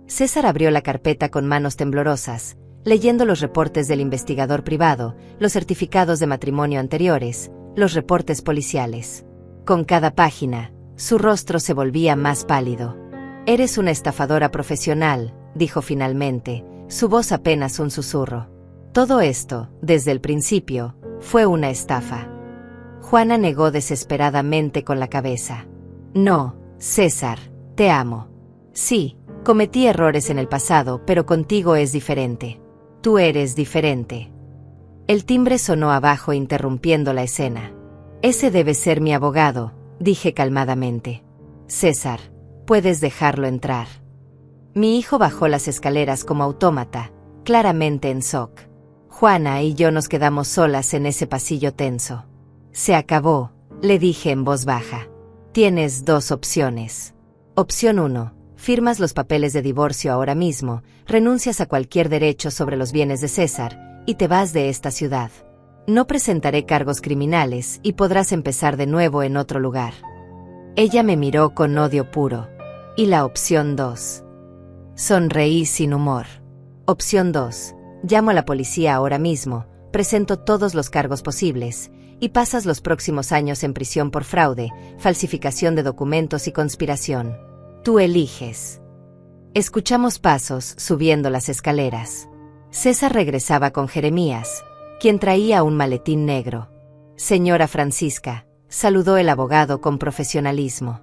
A: César abrió la carpeta con manos temblorosas, leyendo los reportes del investigador privado, los certificados de matrimonio anteriores, los reportes policiales. Con cada página, su rostro se volvía más pálido. «Eres una estafadora profesional», dijo finalmente, su voz apenas un susurro. Todo esto, desde el principio, fue una estafa. Juana negó desesperadamente con la cabeza. «No, César, te amo. Sí, cometí errores en el pasado, pero contigo es diferente. Tú eres diferente». El timbre sonó abajo interrumpiendo la escena. «Ese debe ser mi abogado», dije calmadamente. «César, puedes dejarlo entrar». Mi hijo bajó las escaleras como autómata, claramente en shock. Juana y yo nos quedamos solas en ese pasillo tenso. «Se acabó», le dije en voz baja. «Tienes 2 opciones. Opción 1. Firmas los papeles de divorcio ahora mismo, renuncias a cualquier derecho sobre los bienes de César, y te vas de esta ciudad. No presentaré cargos criminales y podrás empezar de nuevo en otro lugar». Ella me miró con odio puro. «¿Y la opción 2? Sonreí sin humor. «Opción 2. Llamo a la policía ahora mismo, presento todos los cargos posibles, y pasas los próximos años en prisión por fraude, falsificación de documentos y conspiración. Tú eliges». Escuchamos pasos subiendo las escaleras. César regresaba con Jeremías, quien traía un maletín negro. «Señora Francisca», saludó el abogado con profesionalismo.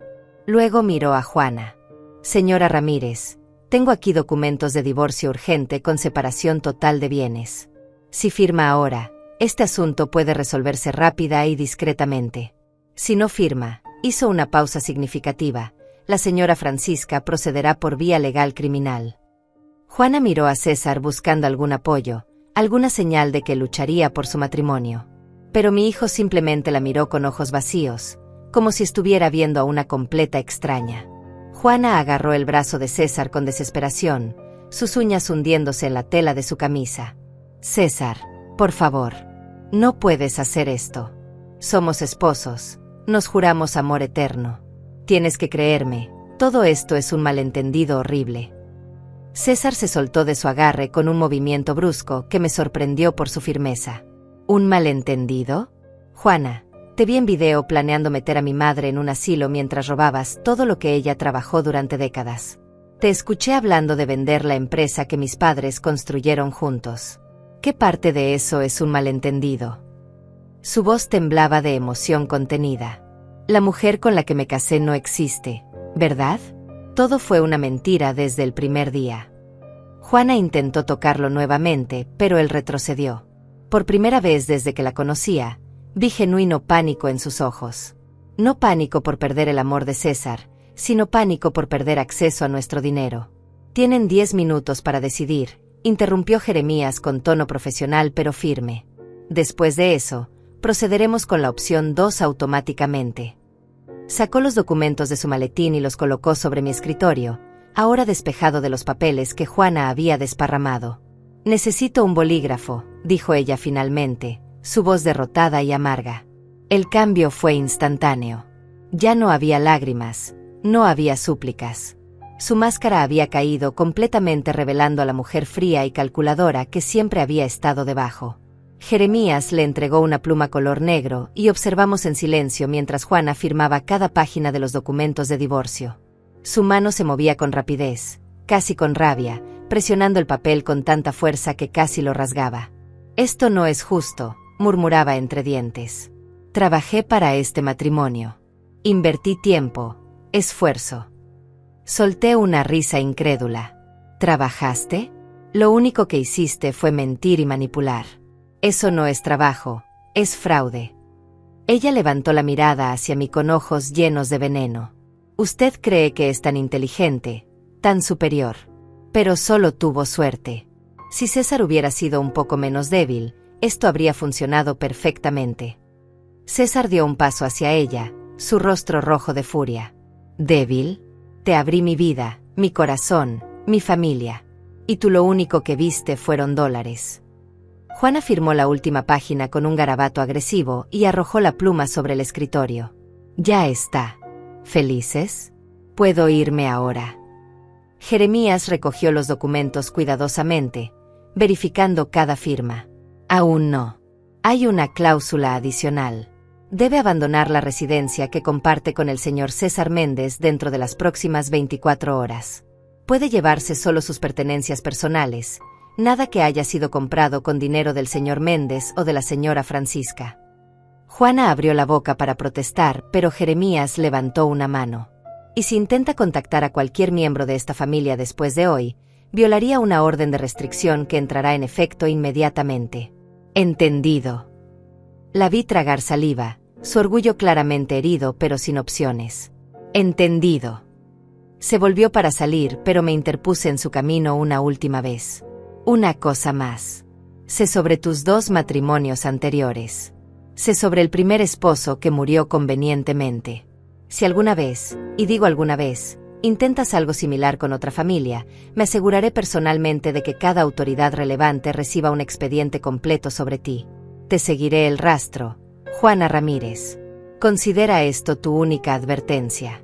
A: Luego miró a Juana. «Señora Ramírez, tengo aquí documentos de divorcio urgente con separación total de bienes. Si firma ahora, este asunto puede resolverse rápida y discretamente. Si no firma», hizo una pausa significativa, «la señora Francisca procederá por vía legal criminal». Juana miró a César buscando algún apoyo, alguna señal de que lucharía por su matrimonio. Pero mi hijo simplemente la miró con ojos vacíos, como si estuviera viendo a una completa extraña. Juana agarró el brazo de César con desesperación, sus uñas hundiéndose en la tela de su camisa. «César, por favor, no puedes hacer esto. Somos esposos, nos juramos amor eterno. Tienes que creerme, todo esto es un malentendido horrible». César se soltó de su agarre con un movimiento brusco que me sorprendió por su firmeza. «¿Un malentendido? Juana, te vi en video planeando meter a mi madre en un asilo mientras robabas todo lo que ella trabajó durante décadas. Te escuché hablando de vender la empresa que mis padres construyeron juntos. ¿Qué parte de eso es un malentendido?». Su voz temblaba de emoción contenida. «La mujer con la que me casé no existe, ¿verdad? Todo fue una mentira desde el primer día». Juana intentó tocarlo nuevamente, pero él retrocedió. Por primera vez desde que la conocía, vi genuino pánico en sus ojos. No pánico por perder el amor de César, sino pánico por perder acceso a nuestro dinero. «Tienen 10 minutos para decidir», interrumpió Jeremías con tono profesional pero firme. «Después de eso, procederemos con la opción 2 automáticamente». Sacó los documentos de su maletín y los colocó sobre mi escritorio, ahora despejado de los papeles que Juana había desparramado. «Necesito un bolígrafo», dijo ella finalmente, su voz derrotada y amarga. El cambio fue instantáneo. Ya no había lágrimas, no había súplicas. Su máscara había caído completamente revelando a la mujer fría y calculadora que siempre había estado debajo. Jeremías le entregó una pluma color negro y observamos en silencio mientras Juana firmaba cada página de los documentos de divorcio. Su mano se movía con rapidez, casi con rabia, presionando el papel con tanta fuerza que casi lo rasgaba. «Esto no es justo», murmuraba entre dientes. «Trabajé para este matrimonio. Invertí tiempo, esfuerzo». Solté una risa incrédula. «¿Trabajaste? Lo único que hiciste fue mentir y manipular. Eso no es trabajo, es fraude». Ella levantó la mirada hacia mí con ojos llenos de veneno. «Usted cree que es tan inteligente, tan superior. Pero solo tuvo suerte. Si César hubiera sido un poco menos débil, esto habría funcionado perfectamente». César dio un paso hacia ella, su rostro rojo de furia. «¿Débil? Te abrí mi vida, mi corazón, mi familia. Y tú lo único que viste fueron dólares». Juana firmó la última página con un garabato agresivo y arrojó la pluma sobre el escritorio. Ya está. ¿Felices? Puedo irme ahora. Jeremías recogió los documentos cuidadosamente, verificando cada firma. Aún no. Hay una cláusula adicional. Debe abandonar la residencia que comparte con el señor César Méndez dentro de las próximas 24 horas. Puede llevarse solo sus pertenencias personales, nada que haya sido comprado con dinero del señor Méndez o de la señora Francisca. Juana abrió la boca para protestar, pero Jeremías levantó una mano. Y si intenta contactar a cualquier miembro de esta familia después de hoy, violaría una orden de restricción que entrará en efecto inmediatamente. Entendido. La vi tragar saliva, su orgullo claramente herido pero sin opciones. Entendido. Se volvió para salir, pero me interpuse en su camino una última vez. Una cosa más. Sé sobre tus 2 matrimonios anteriores. Sé sobre el primer esposo que murió convenientemente. Si alguna vez, y digo alguna vez, intentas algo similar con otra familia, me aseguraré personalmente de que cada autoridad relevante reciba un expediente completo sobre ti. Te seguiré el rastro. Juana Ramírez. Considera esto tu única advertencia.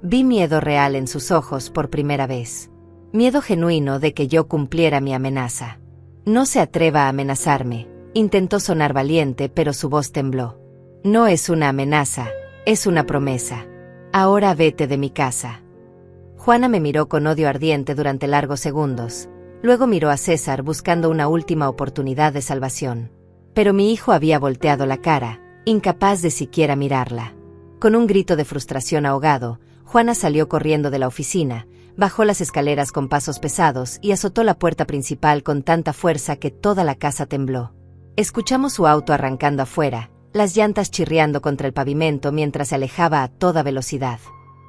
A: Vi miedo real en sus ojos por primera vez. Miedo genuino de que yo cumpliera mi amenaza. No se atreva a amenazarme. Intentó sonar valiente, pero su voz tembló. No es una amenaza, es una promesa. Ahora vete de mi casa. Juana me miró con odio ardiente durante largos segundos. Luego miró a César buscando una última oportunidad de salvación. Pero mi hijo había volteado la cara, incapaz de siquiera mirarla. Con un grito de frustración ahogado, Juana salió corriendo de la oficina, bajó las escaleras con pasos pesados y azotó la puerta principal con tanta fuerza que toda la casa tembló. Escuchamos su auto arrancando afuera, las llantas chirriando contra el pavimento mientras se alejaba a toda velocidad.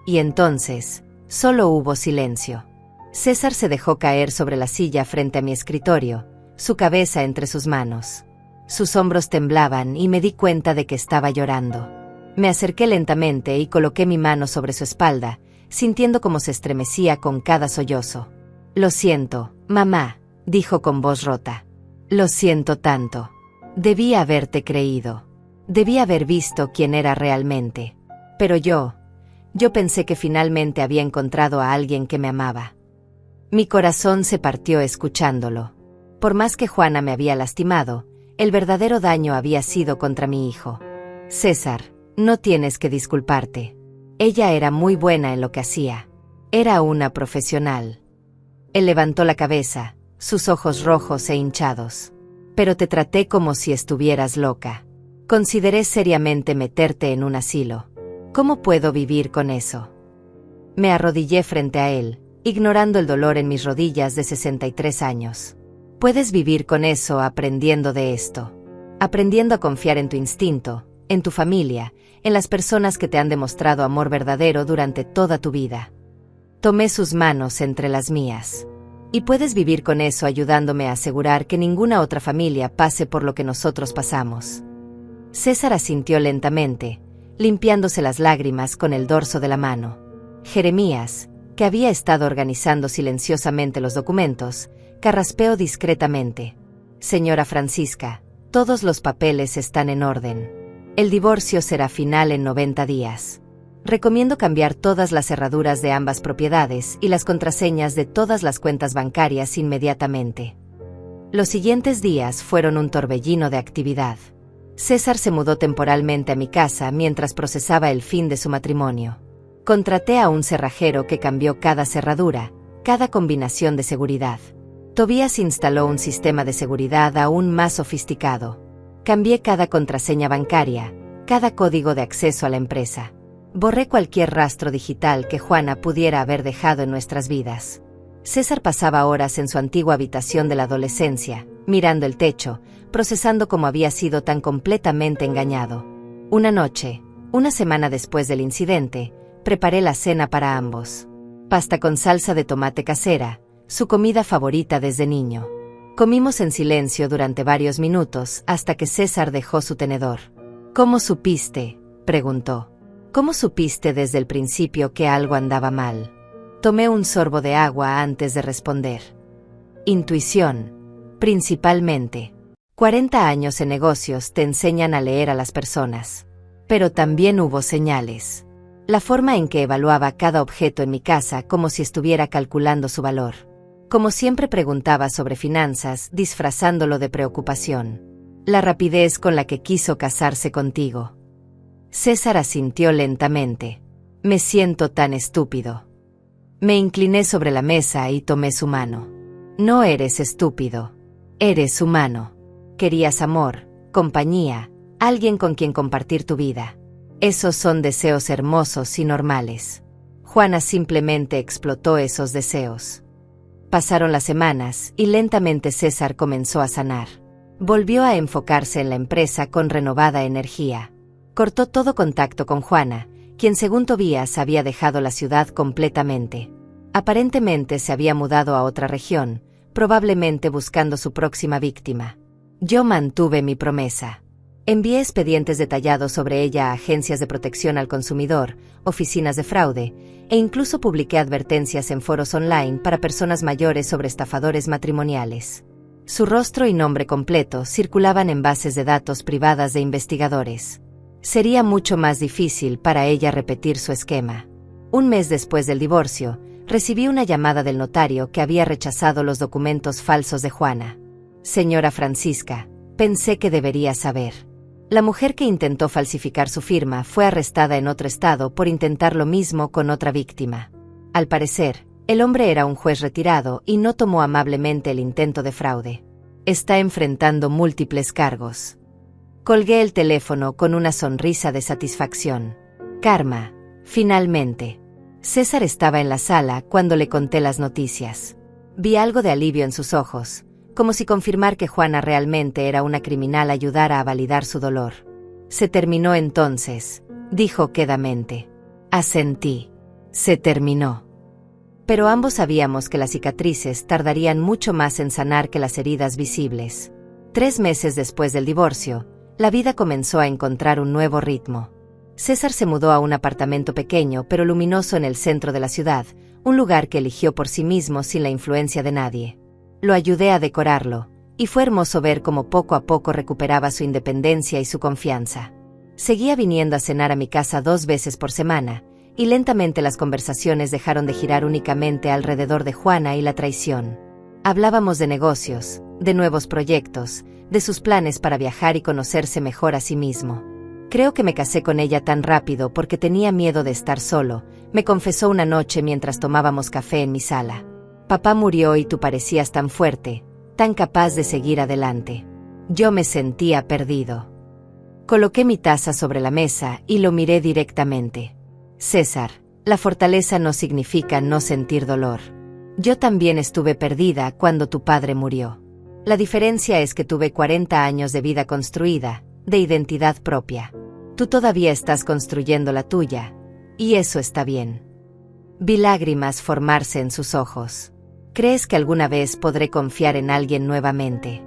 A: Y entonces, solo hubo silencio. César se dejó caer sobre la silla frente a mi escritorio, su cabeza entre sus manos. Sus hombros temblaban y me di cuenta de que estaba llorando. Me acerqué lentamente y coloqué mi mano sobre su espalda, sintiendo cómo se estremecía con cada sollozo. Lo siento, mamá, dijo con voz rota. Lo siento tanto. Debí haberte creído. Debí haber visto quién era realmente. Pero yo pensé que finalmente había encontrado a alguien que me amaba. Mi corazón se partió escuchándolo. Por más que Juana me había lastimado, el verdadero daño había sido contra mi hijo. César, no tienes que disculparte. Ella era muy buena en lo que hacía. Era una profesional. Él levantó la cabeza, sus ojos rojos e hinchados. Pero te traté como si estuvieras loca. Consideré seriamente meterte en un asilo. ¿Cómo puedo vivir con eso? Me arrodillé frente a él, ignorando el dolor en mis rodillas de 63 años. Puedes vivir con eso aprendiendo de esto. Aprendiendo a confiar en tu instinto, en tu familia, en las personas que te han demostrado amor verdadero durante toda tu vida. Tomé sus manos entre las mías. Y puedes vivir con eso ayudándome a asegurar que ninguna otra familia pase por lo que nosotros pasamos. César asintió lentamente, limpiándose las lágrimas con el dorso de la mano. Jeremías, que había estado organizando silenciosamente los documentos, carraspeó discretamente. Señora Francisca, todos los papeles están en orden. El divorcio será final en 90 días. Recomiendo cambiar todas las cerraduras de ambas propiedades y las contraseñas de todas las cuentas bancarias inmediatamente. Los siguientes días fueron un torbellino de actividad. César se mudó temporalmente a mi casa mientras procesaba el fin de su matrimonio. Contraté a un cerrajero que cambió cada cerradura, cada combinación de seguridad. Tobías instaló un sistema de seguridad aún más sofisticado. Cambié cada contraseña bancaria, cada código de acceso a la empresa. Borré cualquier rastro digital que Juana pudiera haber dejado en nuestras vidas. César pasaba horas en su antigua habitación de la adolescencia, mirando el techo, procesando cómo había sido tan completamente engañado. Una noche, una semana después del incidente, preparé la cena para ambos. Pasta con salsa de tomate casera, su comida favorita desde niño. Comimos en silencio durante varios minutos hasta que César dejó su tenedor. ¿Cómo supiste?, preguntó. ¿Cómo supiste desde el principio que algo andaba mal? Tomé un sorbo de agua antes de responder. Intuición, principalmente. 40 años en negocios te enseñan a leer a las personas. Pero también hubo señales. La forma en que evaluaba cada objeto en mi casa como si estuviera calculando su valor. Como siempre preguntaba sobre finanzas, disfrazándolo de preocupación. La rapidez con la que quiso casarse contigo. César asintió lentamente. Me siento tan estúpido. Me incliné sobre la mesa y tomé su mano. No eres estúpido. Eres humano. Querías amor, compañía, alguien con quien compartir tu vida. Esos son deseos hermosos y normales. Juana simplemente explotó esos deseos. Pasaron las semanas y lentamente César comenzó a sanar. Volvió a enfocarse en la empresa con renovada energía. Cortó todo contacto con Juana, quien según Tobías había dejado la ciudad completamente. Aparentemente se había mudado a otra región, probablemente buscando su próxima víctima. Yo mantuve mi promesa. Envié expedientes detallados sobre ella a agencias de protección al consumidor, oficinas de fraude, e incluso publiqué advertencias en foros online para personas mayores sobre estafadores matrimoniales. Su rostro y nombre completo circulaban en bases de datos privadas de investigadores. Sería mucho más difícil para ella repetir su esquema. Un mes después del divorcio, recibí una llamada del notario que había rechazado los documentos falsos de Juana. Señora Francisca, pensé que debería saber. La mujer que intentó falsificar su firma fue arrestada en otro estado por intentar lo mismo con otra víctima. Al parecer, el hombre era un juez retirado y no tomó amablemente el intento de fraude. Está enfrentando múltiples cargos. Colgué el teléfono con una sonrisa de satisfacción. Karma, finalmente. César estaba en la sala cuando le conté las noticias. Vi algo de alivio en sus ojos, como si confirmar que Juana realmente era una criminal ayudara a validar su dolor. Se terminó entonces, dijo quedamente. Asentí. Se terminó. Pero ambos sabíamos que las cicatrices tardarían mucho más en sanar que las heridas visibles. 3 meses después del divorcio, la vida comenzó a encontrar un nuevo ritmo. César se mudó a un apartamento pequeño pero luminoso en el centro de la ciudad, un lugar que eligió por sí mismo sin la influencia de nadie. Lo ayudé a decorarlo, y fue hermoso ver cómo poco a poco recuperaba su independencia y su confianza. Seguía viniendo a cenar a mi casa 2 veces por semana, y lentamente las conversaciones dejaron de girar únicamente alrededor de Juana y la traición. Hablábamos de negocios, de nuevos proyectos, de sus planes para viajar y conocerse mejor a sí mismo. Creo que me casé con ella tan rápido porque tenía miedo de estar solo, me confesó una noche mientras tomábamos café en mi sala. Papá murió y tú parecías tan fuerte, tan capaz de seguir adelante. Yo me sentía perdido. Coloqué mi taza sobre la mesa y lo miré directamente. César, la fortaleza no significa no sentir dolor. Yo también estuve perdida cuando tu padre murió. La diferencia es que tuve 40 años de vida construida, de identidad propia. Tú todavía estás construyendo la tuya, y eso está bien. Vi lágrimas formarse en sus ojos. ¿Crees que alguna vez podré confiar en alguien nuevamente?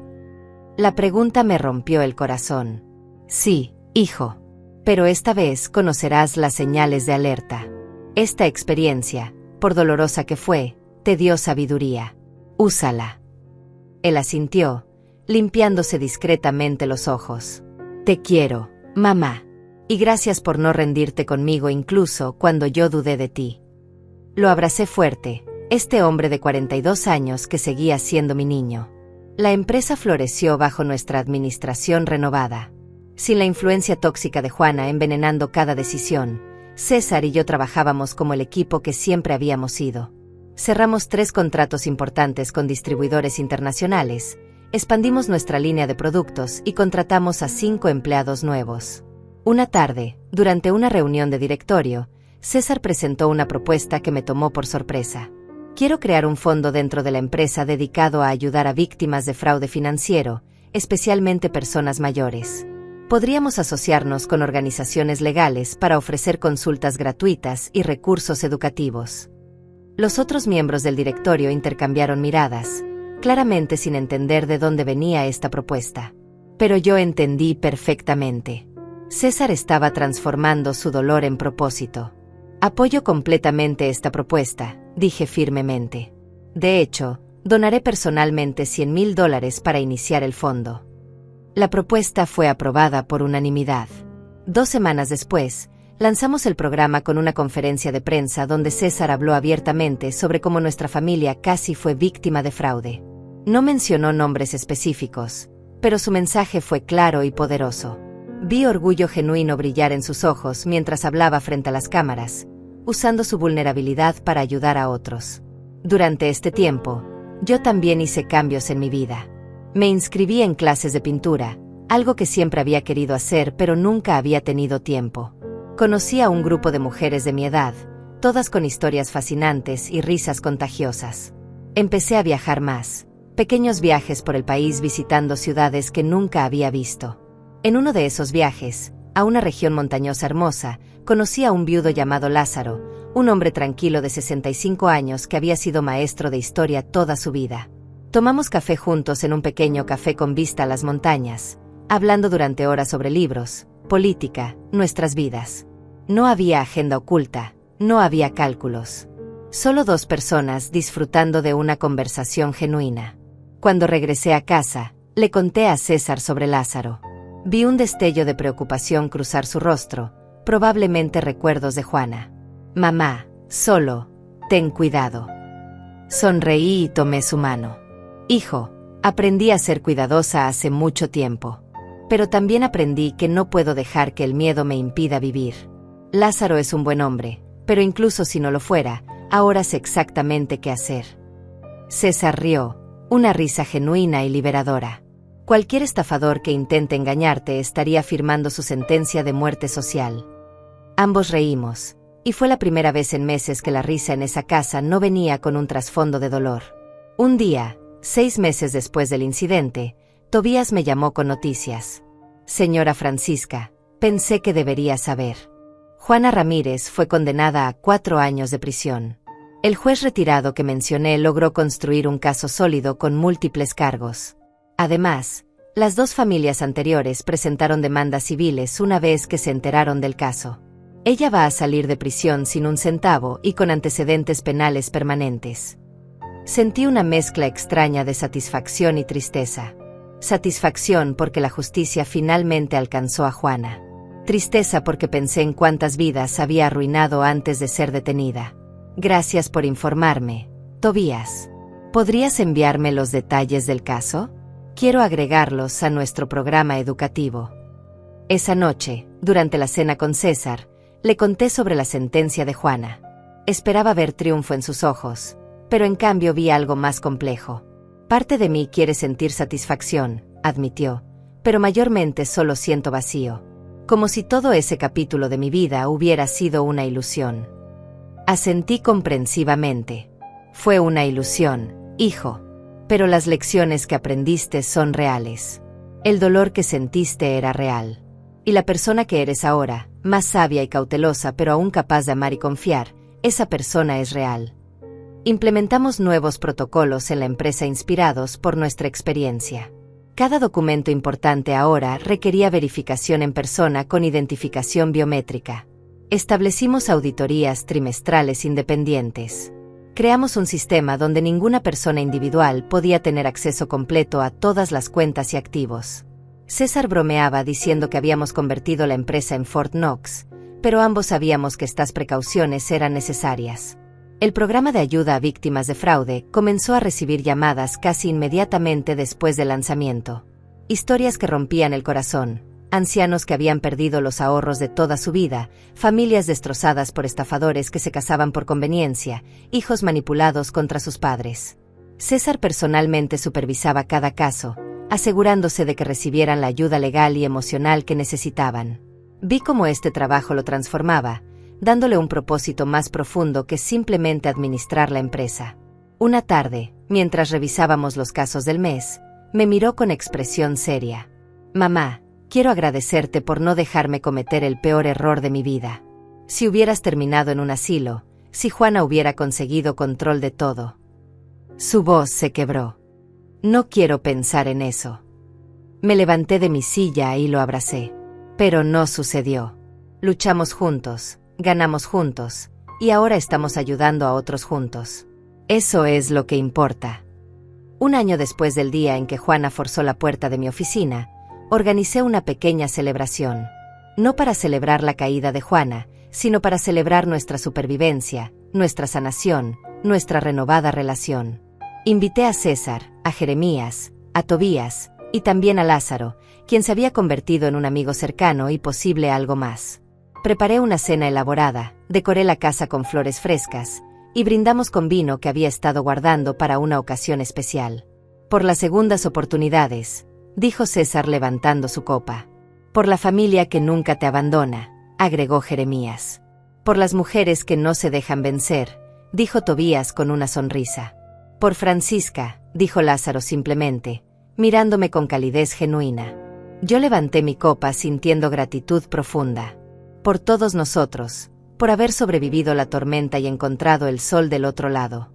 A: La pregunta me rompió el corazón. Sí, hijo. Pero esta vez conocerás las señales de alerta. Esta experiencia, por dolorosa que fue, te dio sabiduría. Úsala. Él asintió, limpiándose discretamente los ojos. Te quiero, mamá. Y gracias por no rendirte conmigo incluso cuando yo dudé de ti. Lo abracé fuerte, este hombre de 42 años que seguía siendo mi niño. La empresa floreció bajo nuestra administración renovada. Sin la influencia tóxica de Juana envenenando cada decisión, César y yo trabajábamos como el equipo que siempre habíamos sido. Cerramos 3 contratos importantes con distribuidores internacionales, expandimos nuestra línea de productos y contratamos a 5 empleados nuevos. Una tarde, durante una reunión de directorio, César presentó una propuesta que me tomó por sorpresa. Quiero crear un fondo dentro de la empresa dedicado a ayudar a víctimas de fraude financiero, especialmente personas mayores. Podríamos asociarnos con organizaciones legales para ofrecer consultas gratuitas y recursos educativos. Los otros miembros del directorio intercambiaron miradas, claramente sin entender de dónde venía esta propuesta. Pero yo entendí perfectamente. César estaba transformando su dolor en propósito. Apoyo completamente esta propuesta, dije firmemente. De hecho, donaré personalmente $100,000 para iniciar el fondo. La propuesta fue aprobada por unanimidad. 2 semanas después, lanzamos el programa con una conferencia de prensa donde César habló abiertamente sobre cómo nuestra familia casi fue víctima de fraude. No mencionó nombres específicos, pero su mensaje fue claro y poderoso. Vi orgullo genuino brillar en sus ojos mientras hablaba frente a las cámaras, usando su vulnerabilidad para ayudar a otros. Durante este tiempo, yo también hice cambios en mi vida. Me inscribí en clases de pintura, algo que siempre había querido hacer pero nunca había tenido tiempo. Conocí a un grupo de mujeres de mi edad, todas con historias fascinantes y risas contagiosas. Empecé a viajar más, pequeños viajes por el país visitando ciudades que nunca había visto. En uno de esos viajes, a una región montañosa hermosa, conocí a un viudo llamado Lázaro, un hombre tranquilo de 65 años que había sido maestro de historia toda su vida. Tomamos café juntos en un pequeño café con vista a las montañas, hablando durante horas sobre libros, política, nuestras vidas. No había agenda oculta, no había cálculos. Solo 2 personas disfrutando de una conversación genuina. Cuando regresé a casa, le conté a César sobre Lázaro. Vi un destello de preocupación cruzar su rostro, probablemente recuerdos de Juana. Mamá, solo, ten cuidado. Sonreí y tomé su mano. Hijo, aprendí a ser cuidadosa hace mucho tiempo. Pero también aprendí que no puedo dejar que el miedo me impida vivir. Lázaro es un buen hombre, pero incluso si no lo fuera, ahora sé exactamente qué hacer. César rió, una risa genuina y liberadora. Cualquier estafador que intente engañarte estaría firmando su sentencia de muerte social. Ambos reímos, y fue la primera vez en meses que la risa en esa casa no venía con un trasfondo de dolor. Un día, 6 meses después del incidente, Tobías me llamó con noticias. Señora Francisca, pensé que debería saber. Juana Ramírez fue condenada a 4 años de prisión. El juez retirado que mencioné logró construir un caso sólido con múltiples cargos. Además, las 2 familias anteriores presentaron demandas civiles una vez que se enteraron del caso. Ella va a salir de prisión sin un centavo y con antecedentes penales permanentes. Sentí una mezcla extraña de satisfacción y tristeza. Satisfacción porque la justicia finalmente alcanzó a Juana. Tristeza porque pensé en cuántas vidas había arruinado antes de ser detenida. Gracias por informarme, Tobías. ¿Podrías enviarme los detalles del caso? Quiero agregarlos a nuestro programa educativo. Esa noche, durante la cena con César, le conté sobre la sentencia de Juana. Esperaba ver triunfo en sus ojos, pero en cambio vi algo más complejo. Parte de mí quiere sentir satisfacción, admitió, pero mayormente solo siento vacío. Como si todo ese capítulo de mi vida hubiera sido una ilusión. Asentí comprensivamente. Fue una ilusión, hijo. Pero las lecciones que aprendiste son reales. El dolor que sentiste era real. Y la persona que eres ahora, más sabia y cautelosa pero aún capaz de amar y confiar, esa persona es real. Implementamos nuevos protocolos en la empresa inspirados por nuestra experiencia. Cada documento importante ahora requería verificación en persona con identificación biométrica. Establecimos auditorías trimestrales independientes. Creamos un sistema donde ninguna persona individual podía tener acceso completo a todas las cuentas y activos. César bromeaba diciendo que habíamos convertido la empresa en Fort Knox, pero ambos sabíamos que estas precauciones eran necesarias. El programa de ayuda a víctimas de fraude comenzó a recibir llamadas casi inmediatamente después del lanzamiento. Historias que rompían el corazón, ancianos que habían perdido los ahorros de toda su vida, familias destrozadas por estafadores que se casaban por conveniencia, hijos manipulados contra sus padres. César personalmente supervisaba cada caso, asegurándose de que recibieran la ayuda legal y emocional que necesitaban. Vi cómo este trabajo lo transformaba, dándole un propósito más profundo que simplemente administrar la empresa. Una tarde, mientras revisábamos los casos del mes, me miró con expresión seria. Mamá, quiero agradecerte por no dejarme cometer el peor error de mi vida. Si hubieras terminado en un asilo, si Juana hubiera conseguido control de todo. Su voz se quebró. No quiero pensar en eso. Me levanté de mi silla y lo abracé. Pero no sucedió. Luchamos juntos, ganamos juntos, y ahora estamos ayudando a otros juntos. Eso es lo que importa. Un año después del día en que Juana forzó la puerta de mi oficina, Organicé una pequeña celebración. No para celebrar la caída de Juana, sino para celebrar nuestra supervivencia, nuestra sanación, nuestra renovada relación. Invité a César, a Jeremías, a Tobías, y también a Lázaro, quien se había convertido en un amigo cercano y posible algo más. Preparé una cena elaborada, decoré la casa con flores frescas, y brindamos con vino que había estado guardando para una ocasión especial. Por las segundas oportunidades, dijo César levantando su copa. Por la familia que nunca te abandona, agregó Jeremías. Por las mujeres que no se dejan vencer, dijo Tobías con una sonrisa. Por Francisca, dijo Lázaro simplemente, mirándome con calidez genuina. Yo levanté mi copa sintiendo gratitud profunda. Por todos nosotros, por haber sobrevivido la tormenta y encontrado el sol del otro lado.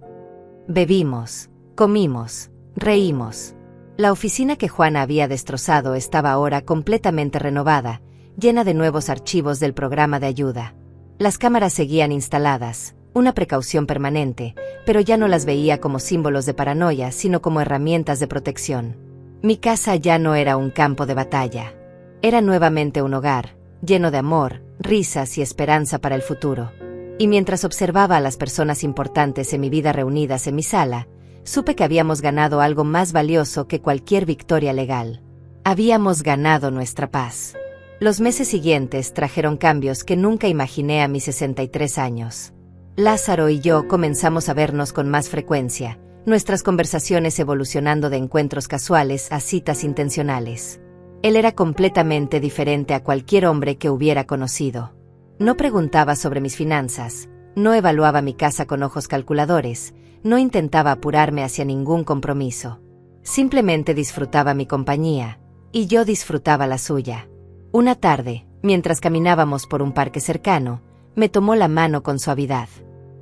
A: Bebimos, comimos, reímos. La oficina que Juana había destrozado estaba ahora completamente renovada, llena de nuevos archivos del programa de ayuda. Las cámaras seguían instaladas, una precaución permanente, pero ya no las veía como símbolos de paranoia, sino como herramientas de protección. Mi casa ya no era un campo de batalla. Era nuevamente un hogar, lleno de amor, risas y esperanza para el futuro. Y mientras observaba a las personas importantes en mi vida reunidas en mi sala, supe que habíamos ganado algo más valioso que cualquier victoria legal. Habíamos ganado nuestra paz. Los meses siguientes trajeron cambios que nunca imaginé a mis 63 años. Lázaro y yo comenzamos a vernos con más frecuencia, nuestras conversaciones evolucionando de encuentros casuales a citas intencionales. Él era completamente diferente a cualquier hombre que hubiera conocido. No preguntaba sobre mis finanzas, no evaluaba mi casa con ojos calculadores, no intentaba apurarme hacia ningún compromiso. Simplemente disfrutaba mi compañía, y yo disfrutaba la suya. Una tarde, mientras caminábamos por un parque cercano, me tomó la mano con suavidad.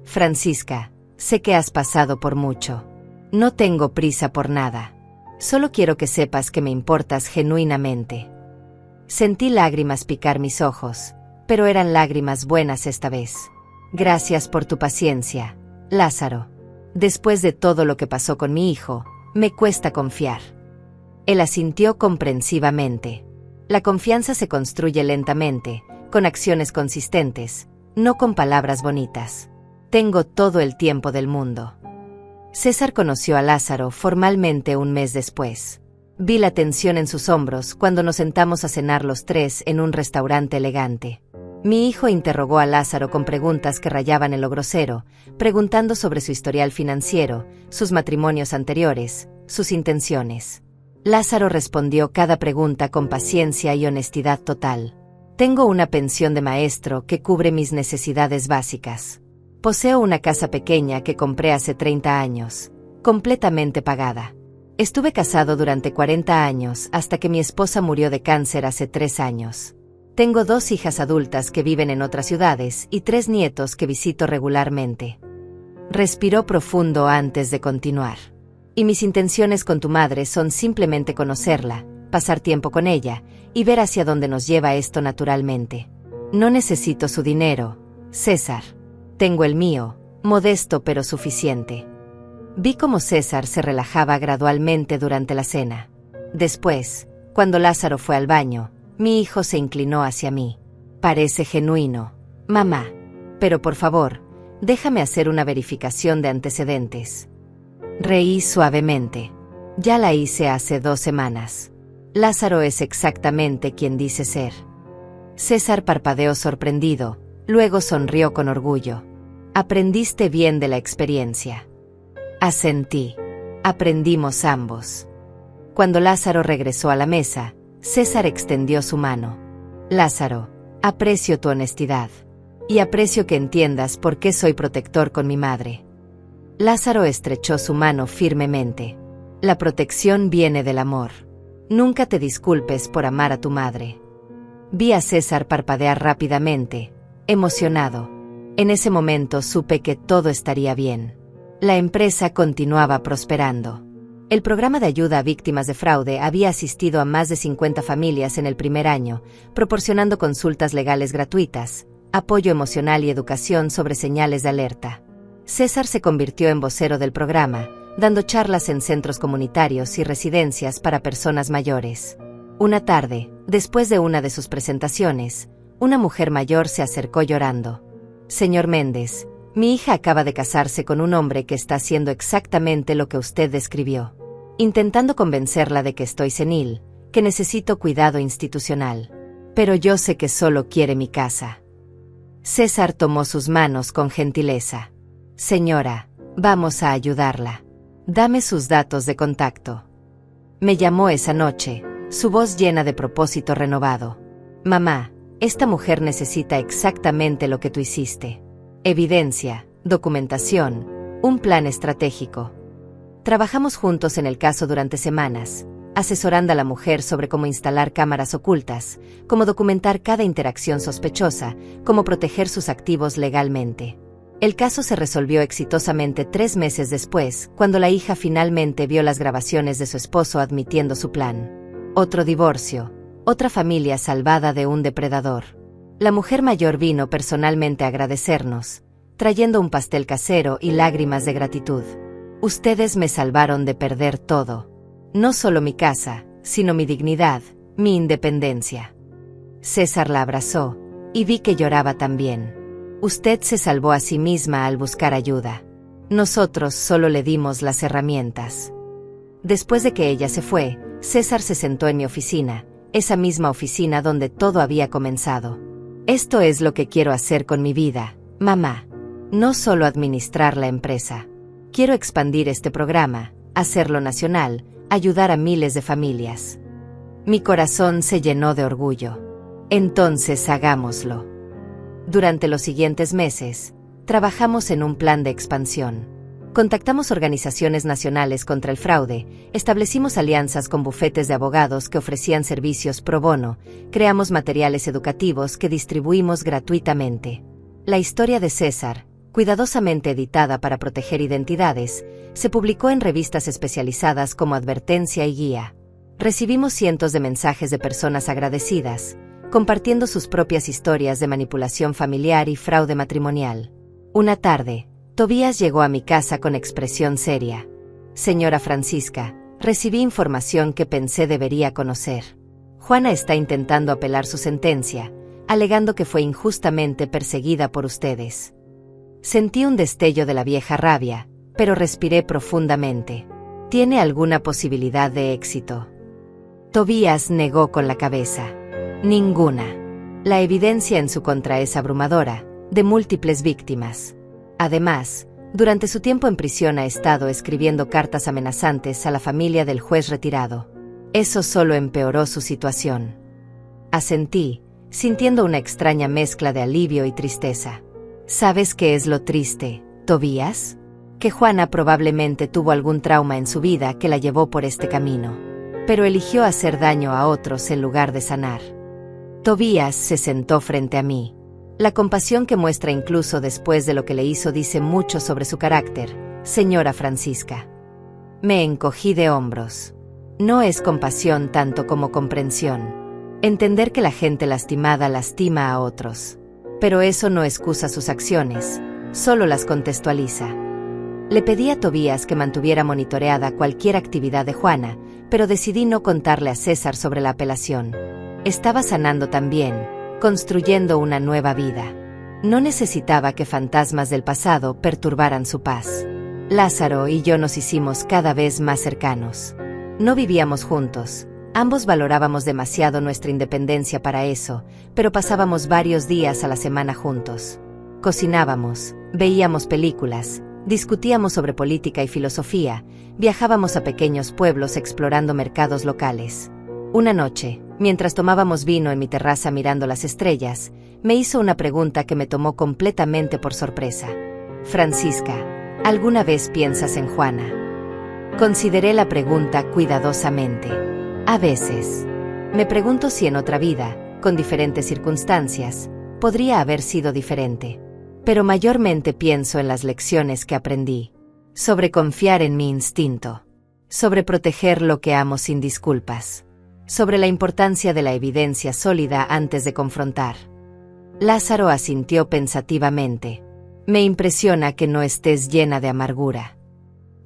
A: Francisca, sé que has pasado por mucho. No tengo prisa por nada. Solo quiero que sepas que me importas genuinamente. Sentí lágrimas picar mis ojos, pero eran lágrimas buenas esta vez. Gracias por tu paciencia, Lázaro. Después de todo lo que pasó con mi hijo, me cuesta confiar. Él asintió comprensivamente. La confianza se construye lentamente, con acciones consistentes, no con palabras bonitas. Tengo todo el tiempo del mundo. César conoció a Lázaro formalmente un mes después. Vi la tensión en sus hombros cuando nos sentamos a cenar los tres en un restaurante elegante. Mi hijo interrogó a Lázaro con preguntas que rayaban en lo grosero, preguntando sobre su historial financiero, sus matrimonios anteriores, sus intenciones. Lázaro respondió cada pregunta con paciencia y honestidad total. Tengo una pensión de maestro que cubre mis necesidades básicas. Poseo una casa pequeña que compré hace 30 años, completamente pagada. Estuve casado durante 40 años hasta que mi esposa murió de cáncer hace 3 años. Tengo 2 hijas adultas que viven en otras ciudades y 3 nietos que visito regularmente. Respiró profundo antes de continuar. Y mis intenciones con tu madre son simplemente conocerla, pasar tiempo con ella, y ver hacia dónde nos lleva esto naturalmente. No necesito su dinero, César. Tengo el mío, modesto pero suficiente. Vi cómo César se relajaba gradualmente durante la cena. Después, cuando Lázaro fue al baño, mi hijo se inclinó hacia mí. Parece genuino, mamá. Pero por favor, déjame hacer una verificación de antecedentes. Reí suavemente. Ya la hice hace 2 semanas. Lázaro es exactamente quien dice ser. César parpadeó sorprendido, luego sonrió con orgullo. Aprendiste bien de la experiencia. Asentí. Aprendimos ambos. Cuando Lázaro regresó a la mesa, César extendió su mano. Lázaro, aprecio tu honestidad. Y aprecio que entiendas por qué soy protector con mi madre. Lázaro estrechó su mano firmemente. La protección viene del amor. Nunca te disculpes por amar a tu madre. Vi a César parpadear rápidamente, emocionado. En ese momento supe que todo estaría bien. La empresa continuaba prosperando. El programa de ayuda a víctimas de fraude había asistido a más de 50 familias en el primer año, proporcionando consultas legales gratuitas, apoyo emocional y educación sobre señales de alerta. César se convirtió en vocero del programa, dando charlas en centros comunitarios y residencias para personas mayores. Una tarde, después de una de sus presentaciones, una mujer mayor se acercó llorando. Señor Méndez, mi hija acaba de casarse con un hombre que está haciendo exactamente lo que usted describió. Intentando convencerla de que estoy senil, que necesito cuidado institucional. Pero yo sé que solo quiere mi casa. César tomó sus manos con gentileza. Señora, vamos a ayudarla. Dame sus datos de contacto. Me llamó esa noche, su voz llena de propósito renovado. Mamá, esta mujer necesita exactamente lo que tú hiciste. Evidencia, documentación, un plan estratégico. Trabajamos juntos en el caso durante semanas, asesorando a la mujer sobre cómo instalar cámaras ocultas, cómo documentar cada interacción sospechosa, cómo proteger sus activos legalmente. El caso se resolvió exitosamente 3 meses después, cuando la hija finalmente vio las grabaciones de su esposo admitiendo su plan. Otro divorcio, otra familia salvada de un depredador. La mujer mayor vino personalmente a agradecernos, trayendo un pastel casero y lágrimas de gratitud. Ustedes me salvaron de perder todo. No solo mi casa, sino mi dignidad, mi independencia. César la abrazó, y vi que lloraba también. Usted se salvó a sí misma al buscar ayuda. Nosotros solo le dimos las herramientas. Después de que ella se fue, César se sentó en mi oficina, esa misma oficina donde todo había comenzado. Esto es lo que quiero hacer con mi vida, mamá. No solo administrar la empresa. Quiero expandir este programa, hacerlo nacional, ayudar a miles de familias. Mi corazón se llenó de orgullo. Entonces hagámoslo. Durante los siguientes meses, trabajamos en un plan de expansión. Contactamos organizaciones nacionales contra el fraude, establecimos alianzas con bufetes de abogados que ofrecían servicios pro bono, creamos materiales educativos que distribuimos gratuitamente. La historia de César, cuidadosamente editada para proteger identidades, se publicó en revistas especializadas como Advertencia y Guía. Recibimos cientos de mensajes de personas agradecidas, compartiendo sus propias historias de manipulación familiar y fraude matrimonial. Una tarde, Tobías llegó a mi casa con expresión seria. Señora Francisca, recibí información que pensé debería conocer. Juana está intentando apelar su sentencia, alegando que fue injustamente perseguida por ustedes. Sentí un destello de la vieja rabia, pero respiré profundamente. ¿Tiene alguna posibilidad de éxito? Tobías negó con la cabeza. Ninguna. La evidencia en su contra es abrumadora, de múltiples víctimas. Además, durante su tiempo en prisión ha estado escribiendo cartas amenazantes a la familia del juez retirado. Eso solo empeoró su situación. Asentí, sintiendo una extraña mezcla de alivio y tristeza. ¿Sabes qué es lo triste, Tobías? Que Juana probablemente tuvo algún trauma en su vida que la llevó por este camino. Pero eligió hacer daño a otros en lugar de sanar. Tobías se sentó frente a mí. La compasión que muestra incluso después de lo que le hizo dice mucho sobre su carácter, señora Francisca. Me encogí de hombros. No es compasión tanto como comprensión. Entender que la gente lastimada lastima a otros. Pero eso no excusa sus acciones, solo las contextualiza. Le pedí a Tobías que mantuviera monitoreada cualquier actividad de Juana, pero decidí no contarle a César sobre la apelación. Estaba sanando también, construyendo una nueva vida. No necesitaba que fantasmas del pasado perturbaran su paz. Lázaro y yo nos hicimos cada vez más cercanos. No vivíamos juntos, ambos valorábamos demasiado nuestra independencia para eso, pero pasábamos varios días a la semana juntos. Cocinábamos, veíamos películas, discutíamos sobre política y filosofía, viajábamos a pequeños pueblos explorando mercados locales. Una noche, mientras tomábamos vino en mi terraza mirando las estrellas, me hizo una pregunta que me tomó completamente por sorpresa. Francisca, ¿alguna vez piensas en Juana? Consideré la pregunta cuidadosamente. A veces. Me pregunto si en otra vida, con diferentes circunstancias, podría haber sido diferente. Pero mayormente pienso en las lecciones que aprendí. Sobre confiar en mi instinto. Sobre proteger lo que amo sin disculpas. Sobre la importancia de la evidencia sólida antes de confrontar. Lázaro asintió pensativamente. Me impresiona que no estés llena de amargura.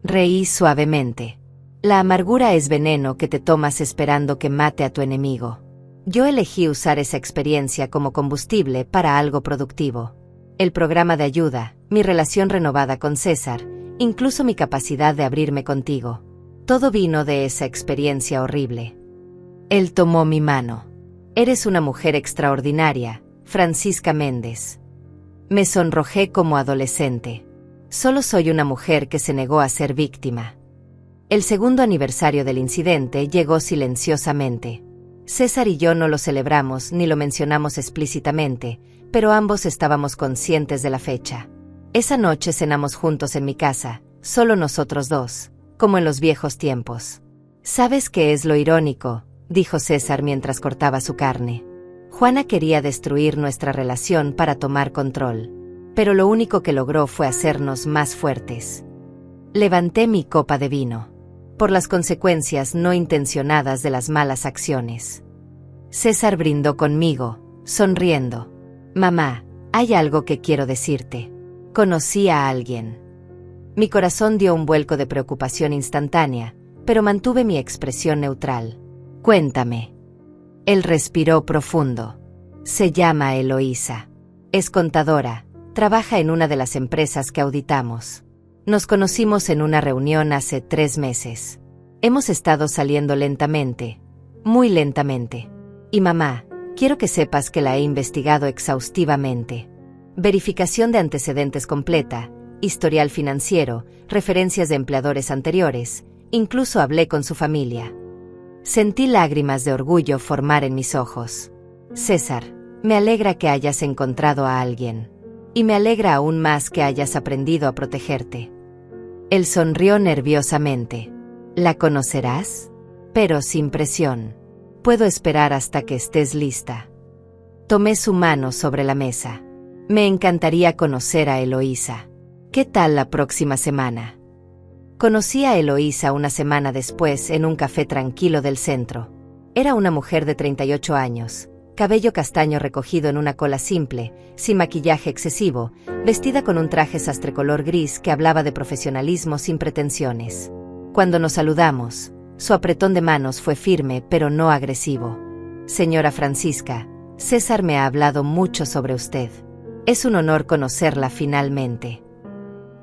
A: Reí suavemente. La amargura es veneno que te tomas esperando que mate a tu enemigo. Yo elegí usar esa experiencia como combustible para algo productivo. El programa de ayuda, mi relación renovada con César, incluso mi capacidad de abrirme contigo. Todo vino de esa experiencia horrible. Él tomó mi mano. Eres una mujer extraordinaria, Francisca Méndez. Me sonrojé como adolescente. Solo soy una mujer que se negó a ser víctima. El segundo aniversario del incidente llegó silenciosamente. César y yo no lo celebramos ni lo mencionamos explícitamente, pero ambos estábamos conscientes de la fecha. Esa noche cenamos juntos en mi casa, solo nosotros dos, como en los viejos tiempos. ¿Sabes qué es lo irónico?, dijo César mientras cortaba su carne. Juana quería destruir nuestra relación para tomar control, pero lo único que logró fue hacernos más fuertes. Levanté mi copa de vino, por las consecuencias no intencionadas de las malas acciones. César brindó conmigo, sonriendo. Mamá, hay algo que quiero decirte. Conocí a alguien. Mi corazón dio un vuelco de preocupación instantánea, pero mantuve mi expresión neutral. Cuéntame. Él respiró profundo. Se llama Eloísa. Es contadora, trabaja en una de las empresas que auditamos. Nos conocimos en una reunión hace 3 meses. Hemos estado saliendo lentamente, muy lentamente. Y mamá, quiero que sepas que la he investigado exhaustivamente. Verificación de antecedentes completa, historial financiero, referencias de empleadores anteriores, incluso hablé con su familia. Sentí lágrimas de orgullo formar en mis ojos. César, me alegra que hayas encontrado a alguien. Y me alegra aún más que hayas aprendido a protegerte. Él sonrió nerviosamente. ¿La conocerás? Pero sin presión. Puedo esperar hasta que estés lista. Tomé su mano sobre la mesa. Me encantaría conocer a Eloísa. ¿Qué tal la próxima semana? Conocí a Eloísa una semana después en un café tranquilo del centro. Era una mujer de 38 años. Cabello castaño recogido en una cola simple, sin maquillaje excesivo, vestida con un traje sastre color gris que hablaba de profesionalismo sin pretensiones. Cuando nos saludamos, su apretón de manos fue firme pero no agresivo. Señora Francisca, César me ha hablado mucho sobre usted. Es un honor conocerla finalmente.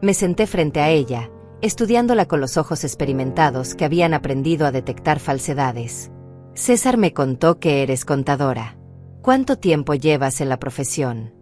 A: Me senté frente a ella, estudiándola con los ojos experimentados que habían aprendido a detectar falsedades. César me contó que eres contadora. ¿Cuánto tiempo llevas en la profesión?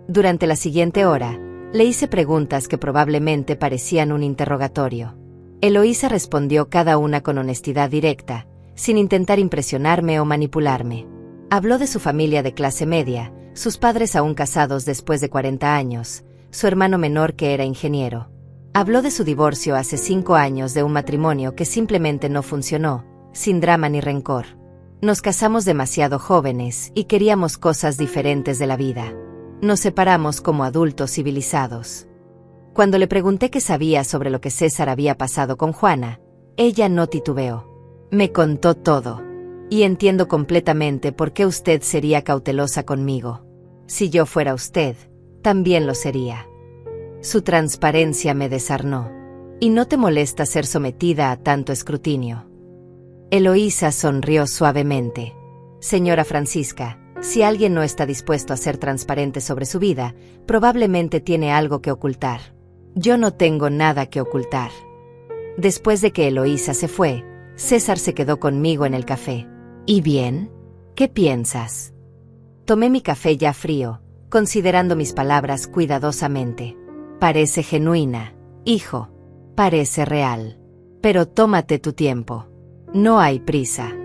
A: Durante la siguiente hora, le hice preguntas que probablemente parecían un interrogatorio. Eloísa respondió cada una con honestidad directa, sin intentar impresionarme o manipularme. Habló de su familia de clase media, sus padres aún casados después de 40 años, su hermano menor que era ingeniero. Habló de su divorcio hace 5 años de un matrimonio que simplemente no funcionó, sin drama ni rencor. Nos casamos demasiado jóvenes y queríamos cosas diferentes de la vida. Nos separamos como adultos civilizados. Cuando le pregunté qué sabía sobre lo que César había pasado con Juana, ella no titubeó. Me contó todo. Y entiendo completamente por qué usted sería cautelosa conmigo. Si yo fuera usted, también lo sería. Su transparencia me desarnó. ¿Y no te molesta ser sometida a tanto escrutinio? Eloísa sonrió suavemente. Señora Francisca, si alguien no está dispuesto a ser transparente sobre su vida, probablemente tiene algo que ocultar. Yo no tengo nada que ocultar. Después de que Eloísa se fue, César se quedó conmigo en el café. ¿Y bien? ¿Qué piensas? Tomé mi café ya frío, considerando mis palabras cuidadosamente. Parece genuina, hijo. Parece real. Pero tómate tu tiempo. No hay prisa.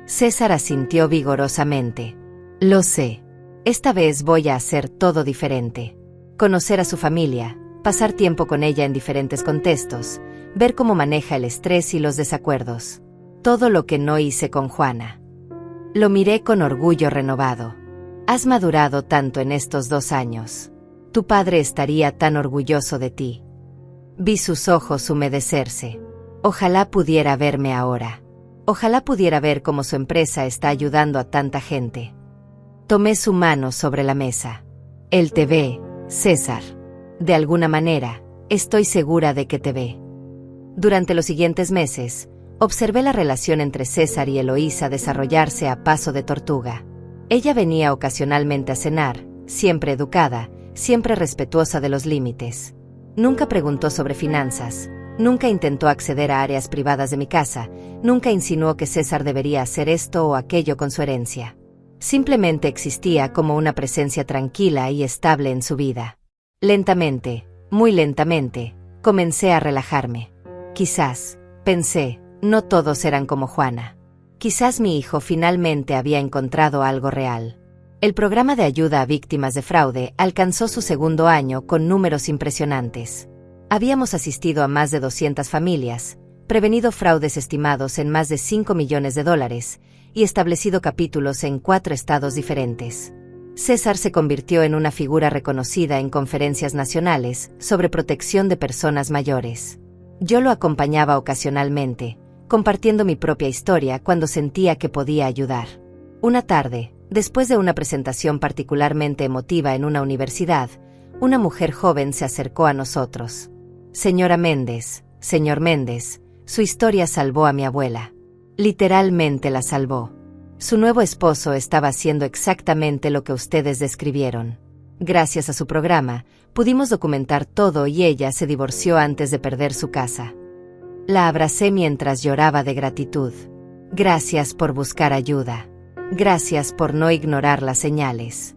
A: César asintió vigorosamente. Lo sé. Esta vez voy a hacer todo diferente. Conocer a su familia, pasar tiempo con ella en diferentes contextos, ver cómo maneja el estrés y los desacuerdos. Todo lo que no hice con Juana. Lo miré con orgullo renovado. Has madurado tanto en estos 2 años. Tu padre estaría tan orgulloso de ti. Vi sus ojos humedecerse. Ojalá pudiera verme ahora. Ojalá pudiera ver cómo su empresa está ayudando a tanta gente. Tomé su mano sobre la mesa. Él te ve, César. De alguna manera, estoy segura de que te ve. Durante los siguientes meses, observé la relación entre César y Eloísa desarrollarse a paso de tortuga. Ella venía ocasionalmente a cenar, siempre educada, siempre respetuosa de los límites. Nunca preguntó sobre finanzas, nunca intentó acceder a áreas privadas de mi casa, nunca insinuó que César debería hacer esto o aquello con su herencia. Simplemente existía como una presencia tranquila y estable en su vida. Lentamente, muy lentamente, comencé a relajarme. Quizás, pensé, no todos eran como Juana. Quizás mi hijo finalmente había encontrado algo real. El programa de ayuda a víctimas de fraude alcanzó su segundo año con números impresionantes. Habíamos asistido a más de 200 familias, prevenido fraudes estimados en más de $5 millones y establecido capítulos en 4 estados diferentes. César se convirtió en una figura reconocida en conferencias nacionales sobre protección de personas mayores. Yo lo acompañaba ocasionalmente, compartiendo mi propia historia cuando sentía que podía ayudar. Una tarde, después de una presentación particularmente emotiva en una universidad, una mujer joven se acercó a nosotros. Señora Méndez, señor Méndez, su historia salvó a mi abuela. Literalmente la salvó. Su nuevo esposo estaba haciendo exactamente lo que ustedes describieron. Gracias a su programa, pudimos documentar todo y ella se divorció antes de perder su casa. La abracé mientras lloraba de gratitud. Gracias por buscar ayuda. Gracias por no ignorar las señales.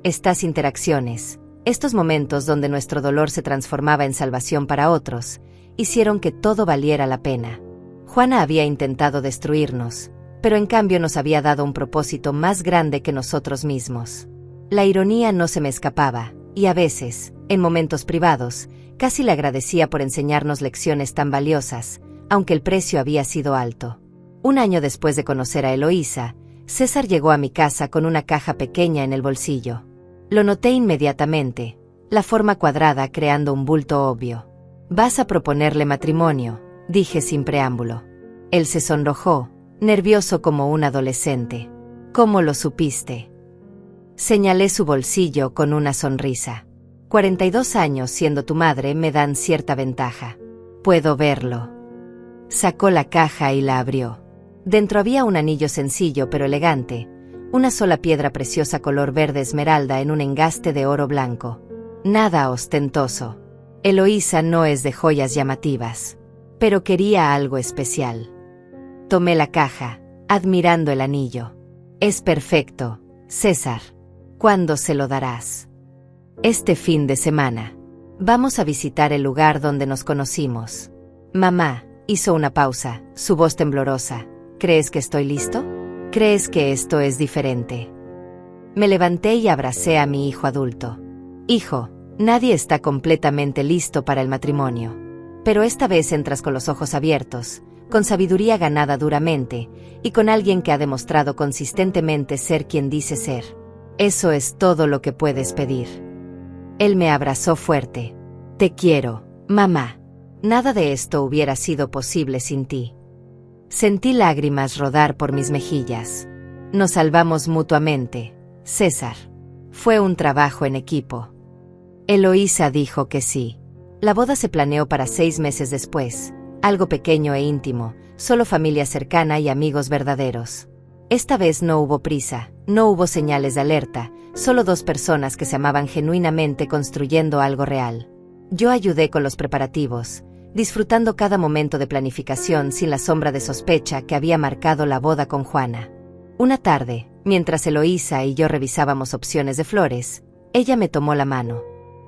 A: Estas interacciones, estos momentos donde nuestro dolor se transformaba en salvación para otros, hicieron que todo valiera la pena. Juana había intentado destruirnos, pero en cambio nos había dado un propósito más grande que nosotros mismos. La ironía no se me escapaba, y a veces, en momentos privados, casi le agradecía por enseñarnos lecciones tan valiosas, aunque el precio había sido alto. Un año después de conocer a Eloísa, César llegó a mi casa con una caja pequeña en el bolsillo. Lo noté inmediatamente, la forma cuadrada creando un bulto obvio. «Vas a proponerle matrimonio», dije sin preámbulo. Él se sonrojó, nervioso como un adolescente. «¿Cómo lo supiste?». Señalé su bolsillo con una sonrisa. 42 años siendo tu madre me dan cierta ventaja. Puedo verlo. Sacó la caja y la abrió. Dentro había un anillo sencillo pero elegante, una sola piedra preciosa color verde esmeralda en un engaste de oro blanco. Nada ostentoso. Eloísa no es de joyas llamativas, pero quería algo especial. Tomé la caja, admirando el anillo. Es perfecto, César. ¿Cuándo se lo darás? Este fin de semana. Vamos a visitar el lugar donde nos conocimos. Mamá, hizo una pausa, su voz temblorosa. ¿Crees que estoy listo? ¿Crees que esto es diferente? Me levanté y abracé a mi hijo adulto. Hijo, nadie está completamente listo para el matrimonio. Pero esta vez entras con los ojos abiertos, con sabiduría ganada duramente, y con alguien que ha demostrado consistentemente ser quien dice ser. Eso es todo lo que puedes pedir. Él me abrazó fuerte. Te quiero, mamá. Nada de esto hubiera sido posible sin ti. Sentí lágrimas rodar por mis mejillas. Nos salvamos mutuamente, César. Fue un trabajo en equipo. Eloísa dijo que sí. La boda se planeó para 6 meses después, algo pequeño e íntimo, solo familia cercana y amigos verdaderos. Esta vez no hubo prisa, no hubo señales de alerta, solo 2 personas que se amaban genuinamente construyendo algo real. Yo ayudé con los preparativos, disfrutando cada momento de planificación sin la sombra de sospecha que había marcado la boda con Juana. Una tarde, mientras Eloísa y yo revisábamos opciones de flores, ella me tomó la mano.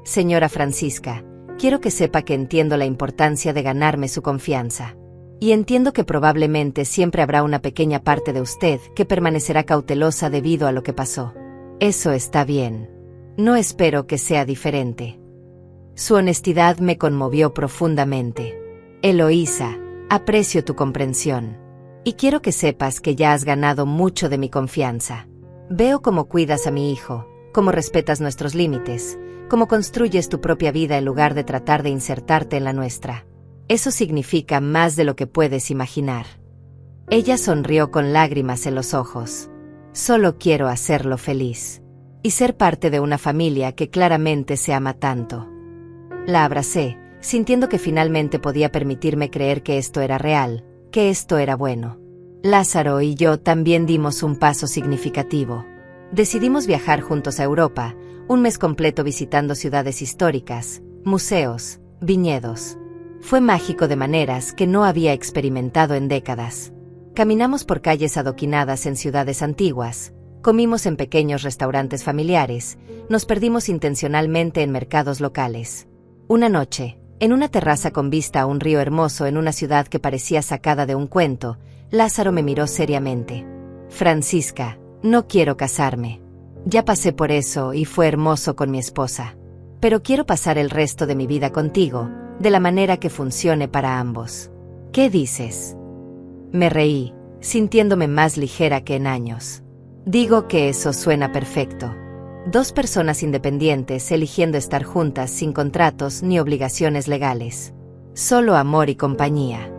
A: Señora Francisca, quiero que sepa que entiendo la importancia de ganarme su confianza. Y entiendo que probablemente siempre habrá una pequeña parte de usted que permanecerá cautelosa debido a lo que pasó. Eso está bien. No espero que sea diferente. Su honestidad me conmovió profundamente. Eloísa, aprecio tu comprensión. Y quiero que sepas que ya has ganado mucho de mi confianza. Veo cómo cuidas a mi hijo, cómo respetas nuestros límites, cómo construyes tu propia vida en lugar de tratar de insertarte en la nuestra. Eso significa más de lo que puedes imaginar. Ella sonrió con lágrimas en los ojos. Solo quiero hacerlo feliz. Y ser parte de una familia que claramente se ama tanto. La abracé, sintiendo que finalmente podía permitirme creer que esto era real, que esto era bueno. Lázaro y yo también dimos un paso significativo. Decidimos viajar juntos a Europa, un mes completo visitando ciudades históricas, museos, viñedos. Fue mágico de maneras que no había experimentado en décadas. Caminamos por calles adoquinadas en ciudades antiguas, comimos en pequeños restaurantes familiares, nos perdimos intencionalmente en mercados locales. Una noche, en una terraza con vista a un río hermoso en una ciudad que parecía sacada de un cuento, Lázaro me miró seriamente. Francisca, no quiero casarme. Ya pasé por eso y fue hermoso con mi esposa. Pero quiero pasar el resto de mi vida contigo, de la manera que funcione para ambos. ¿Qué dices? Me reí, sintiéndome más ligera que en años. Digo que eso suena perfecto. Dos personas independientes eligiendo estar juntas sin contratos ni obligaciones legales. Solo amor y compañía.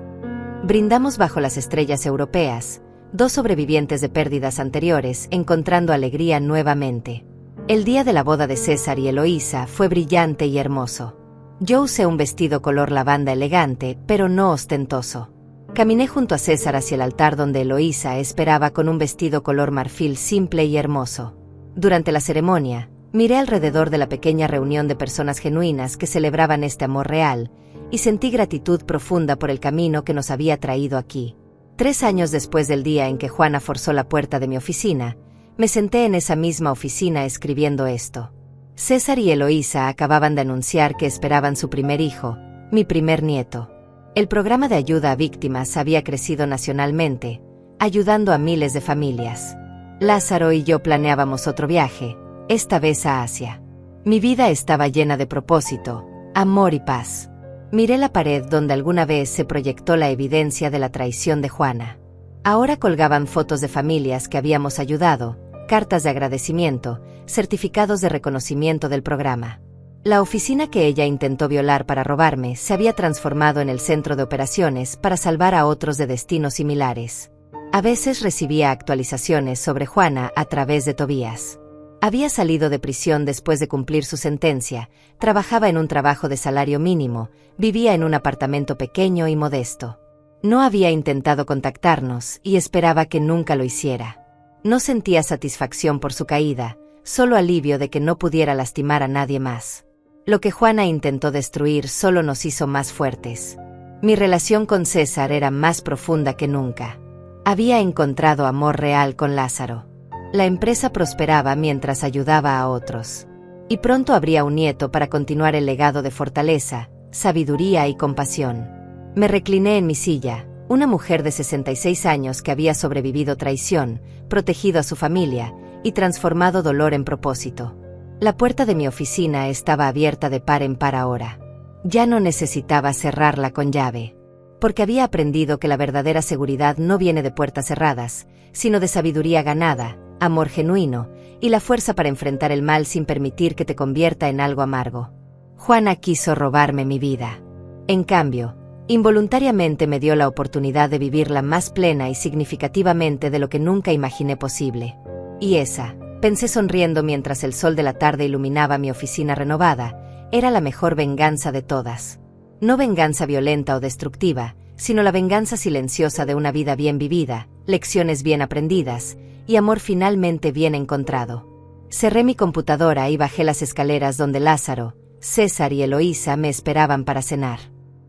A: Brindamos bajo las estrellas europeas, dos sobrevivientes de pérdidas anteriores encontrando alegría nuevamente. El día de la boda de César y Eloísa fue brillante y hermoso. Yo usé un vestido color lavanda elegante, pero no ostentoso. Caminé junto a César hacia el altar donde Eloísa esperaba con un vestido color marfil simple y hermoso. Durante la ceremonia, miré alrededor de la pequeña reunión de personas genuinas que celebraban este amor real, y sentí gratitud profunda por el camino que nos había traído aquí. 3 años después del día en que Juana forzó la puerta de mi oficina, me senté en esa misma oficina escribiendo esto. César y Eloísa acababan de anunciar que esperaban su primer hijo, mi primer nieto. El programa de ayuda a víctimas había crecido nacionalmente, ayudando a miles de familias. Lázaro y yo planeábamos otro viaje, esta vez a Asia. Mi vida estaba llena de propósito, amor y paz. Miré la pared donde alguna vez se proyectó la evidencia de la traición de Juana. Ahora colgaban fotos de familias que habíamos ayudado, cartas de agradecimiento, certificados de reconocimiento del programa. La oficina que ella intentó violar para robarme se había transformado en el centro de operaciones para salvar a otros de destinos similares. A veces recibía actualizaciones sobre Juana a través de Tobías. Había salido de prisión después de cumplir su sentencia, trabajaba en un trabajo de salario mínimo, vivía en un apartamento pequeño y modesto. No había intentado contactarnos y esperaba que nunca lo hiciera. No sentía satisfacción por su caída, solo alivio de que no pudiera lastimar a nadie más. Lo que Juana intentó destruir solo nos hizo más fuertes. Mi relación con César era más profunda que nunca. Había encontrado amor real con Lázaro. La empresa prosperaba mientras ayudaba a otros. Y pronto habría un nieto para continuar el legado de fortaleza, sabiduría y compasión. Me recliné en mi silla, una mujer de 66 años que había sobrevivido traición, protegido a su familia y transformado dolor en propósito. La puerta de mi oficina estaba abierta de par en par ahora. Ya no necesitaba cerrarla con llave, porque había aprendido que la verdadera seguridad no viene de puertas cerradas, sino de sabiduría ganada, amor genuino y la fuerza para enfrentar el mal sin permitir que te convierta en algo amargo. Juana quiso robarme mi vida. En cambio, involuntariamente me dio la oportunidad de vivirla más plena y significativamente de lo que nunca imaginé posible. Y esa, pensé sonriendo mientras el sol de la tarde iluminaba mi oficina renovada, era la mejor venganza de todas. No venganza violenta o destructiva, sino la venganza silenciosa de una vida bien vivida, lecciones bien aprendidas, y amor finalmente bien encontrado. Cerré mi computadora y bajé las escaleras donde Lázaro, César y Eloísa me esperaban para cenar.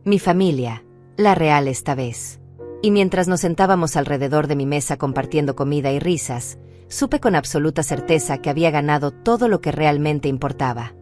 A: Mi familia, la real esta vez. Y mientras nos sentábamos alrededor de mi mesa compartiendo comida y risas, supe con absoluta certeza que había ganado todo lo que realmente importaba.